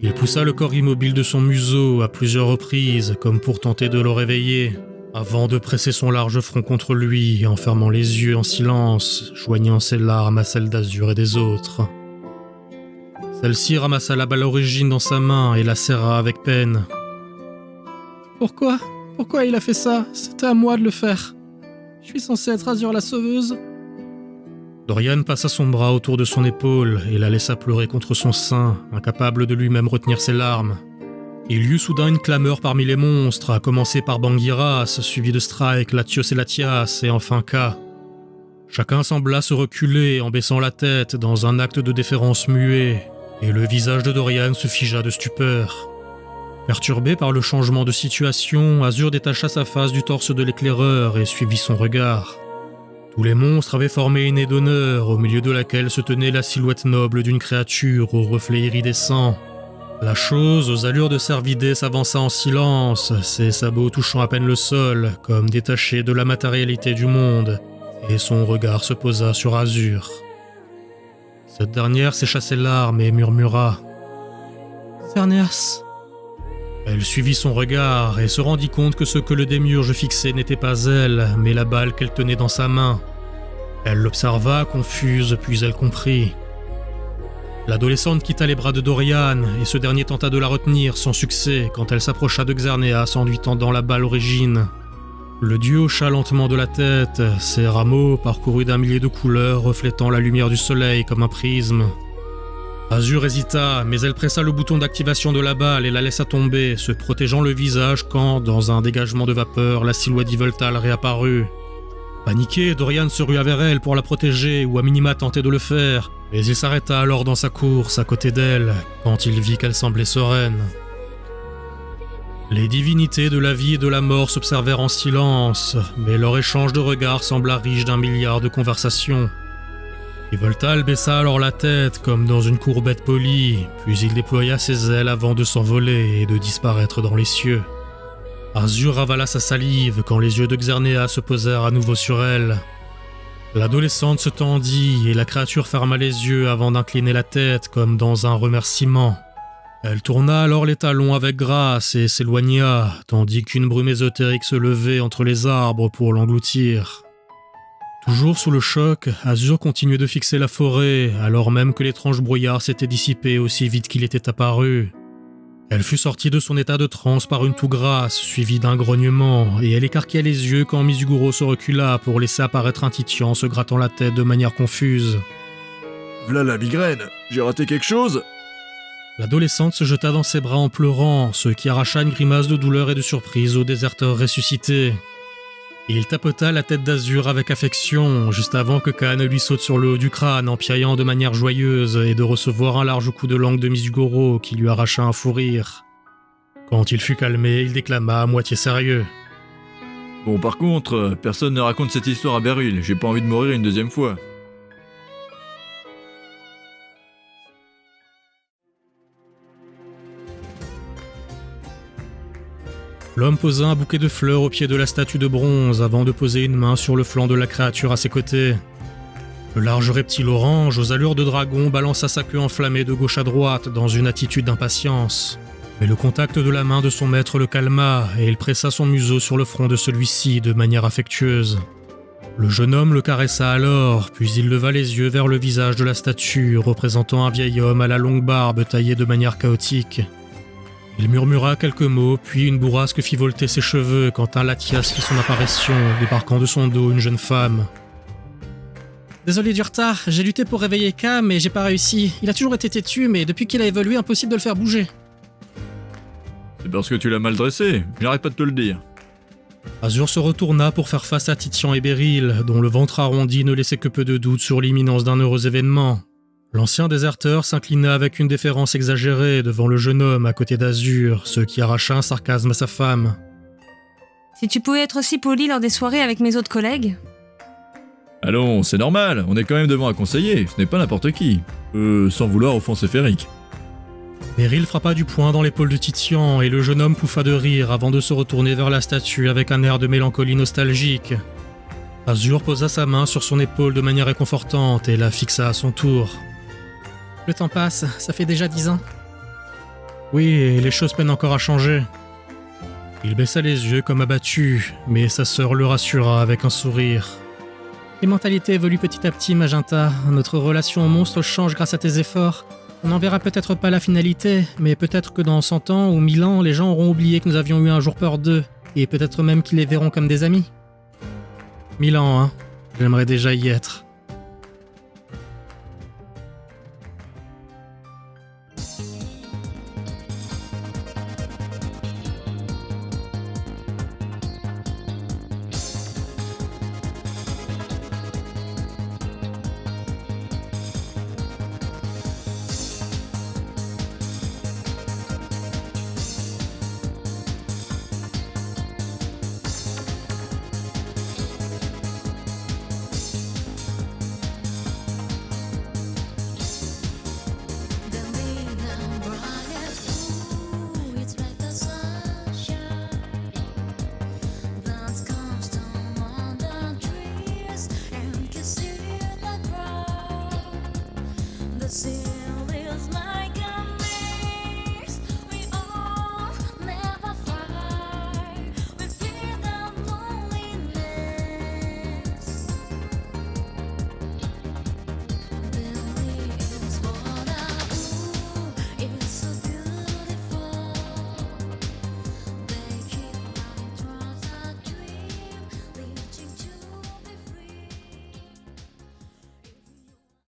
Il poussa le corps immobile de son museau à plusieurs reprises, comme pour tenter de le réveiller, avant de presser son large front contre lui, en fermant les yeux en silence, joignant ses larmes à celles d'Azur et des autres. Celle-ci ramassa la balle origine dans sa main et la serra avec peine. Pourquoi il a fait ça? C'était à moi de le faire. Je suis censé être Azur la sauveuse. Dorian passa son bras autour de son épaule et la laissa pleurer contre son sein, incapable de lui-même retenir ses larmes. Il y eut soudain une clameur parmi les monstres, à commencer par Bangiras, suivi de Strike, Latios et Latias, et enfin Ka. Chacun sembla se reculer en baissant la tête dans un acte de déférence muet, et le visage de Dorian se figea de stupeur. Perturbé par le changement de situation, Azur détacha sa face du torse de l'éclaireur et suivit son regard. Tous les monstres avaient formé une haie d'honneur, au milieu de laquelle se tenait la silhouette noble d'une créature aux reflets iridescents. La chose, aux allures de cervidé, s'avança en silence, ses sabots touchant à peine le sol, comme détachés de la matérialité du monde, et son regard se posa sur Azur. Cette dernière sécha ses larmes et murmura « Cerneas !» Elle suivit son regard et se rendit compte que ce que le démiurge fixait n'était pas elle, mais la balle qu'elle tenait dans sa main. Elle l'observa, confuse, puis elle comprit. L'adolescente quitta les bras de Dorian, et ce dernier tenta de la retenir sans succès quand elle s'approcha de Xerneas en lui tendant la balle origine. Le dieu hocha lentement de la tête, ses rameaux parcourus d'un millier de couleurs reflétant la lumière du soleil comme un prisme. Azur hésita, mais elle pressa le bouton d'activation de la balle et la laissa tomber, se protégeant le visage quand, dans un dégagement de vapeur, la silhouette d'Yveltal réapparut. Paniqué, Dorian se rua vers elle pour la protéger, ou à minima tenter de le faire, mais il s'arrêta alors dans sa course à côté d'elle, quand il vit qu'elle semblait sereine. Les divinités de la vie et de la mort s'observèrent en silence, mais leur échange de regards sembla riche d'un milliard de conversations. Yveltal baissa alors la tête comme dans une courbette polie, puis il déploya ses ailes avant de s'envoler et de disparaître dans les cieux. Azur avala sa salive quand les yeux de Xerneas se posèrent à nouveau sur elle. L'adolescente se tendit et la créature ferma les yeux avant d'incliner la tête comme dans un remerciement. Elle tourna alors les talons avec grâce et s'éloigna, tandis qu'une brume ésotérique se levait entre les arbres pour l'engloutir. Toujours sous le choc, Azur continuait de fixer la forêt, alors même que l'étrange brouillard s'était dissipé aussi vite qu'il était apparu. Elle fut sortie de son état de transe par une toux grasse, suivie d'un grognement, et elle écarquilla les yeux quand Mizuguro se recula pour laisser apparaître un Titien se grattant la tête de manière confuse. « V'là la migraine, j'ai raté quelque chose ?» L'adolescente se jeta dans ses bras en pleurant, ce qui arracha une grimace de douleur et de surprise au déserteur ressuscité. Il tapota la tête d'Azur avec affection, juste avant que Khan lui saute sur le haut du crâne en piaillant de manière joyeuse et de recevoir un large coup de langue de Mizugoro qui lui arracha un fou rire. Quand il fut calmé, il déclama à moitié sérieux. « Bon, par contre, personne ne raconte cette histoire à Beryl, j'ai pas envie de mourir une deuxième fois. » L'homme posa un bouquet de fleurs au pied de la statue de bronze avant de poser une main sur le flanc de la créature à ses côtés. Le large reptile orange, aux allures de dragon, balança sa queue enflammée de gauche à droite dans une attitude d'impatience. Mais le contact de la main de son maître le calma et il pressa son museau sur le front de celui-ci de manière affectueuse. Le jeune homme le caressa alors, puis il leva les yeux vers le visage de la statue, représentant un vieil homme à la longue barbe taillée de manière chaotique. Il murmura quelques mots, puis une bourrasque fit volter ses cheveux quand un Latias fit son apparition, débarquant de son dos une jeune femme. Désolé du retard, j'ai lutté pour réveiller K, mais j'ai pas réussi. Il a toujours été têtu, mais depuis qu'il a évolué, impossible de le faire bouger. C'est parce que tu l'as mal dressé, j'arrête pas de te le dire. Azur se retourna pour faire face à Titien et Beryl, dont le ventre arrondi ne laissait que peu de doute sur l'imminence d'un heureux événement. L'ancien déserteur s'inclina avec une déférence exagérée devant le jeune homme à côté d'Azur, ce qui arracha un sarcasme à sa femme. Si tu pouvais être aussi poli lors des soirées avec mes autres collègues. Allons, c'est normal, on est quand même devant un conseiller, ce n'est pas n'importe qui. Sans vouloir offenser Féric. Beryl frappa du poing dans l'épaule de Titien et le jeune homme pouffa de rire avant de se retourner vers la statue avec un air de mélancolie nostalgique. Azur posa sa main sur son épaule de manière réconfortante et la fixa à son tour. Le temps passe, ça fait déjà 10 ans. Oui, et les choses peinent encore à changer. Il baissa les yeux comme abattu, mais sa sœur le rassura avec un sourire. Les mentalités évoluent petit à petit, Magenta. Notre relation au monstre change grâce à tes efforts. On n'en verra peut-être pas la finalité, mais peut-être que dans 100 ans ou 1000 ans, les gens auront oublié que nous avions eu un jour peur d'eux, et peut-être même qu'ils les verront comme des amis. 1000 ans, hein. J'aimerais déjà y être. See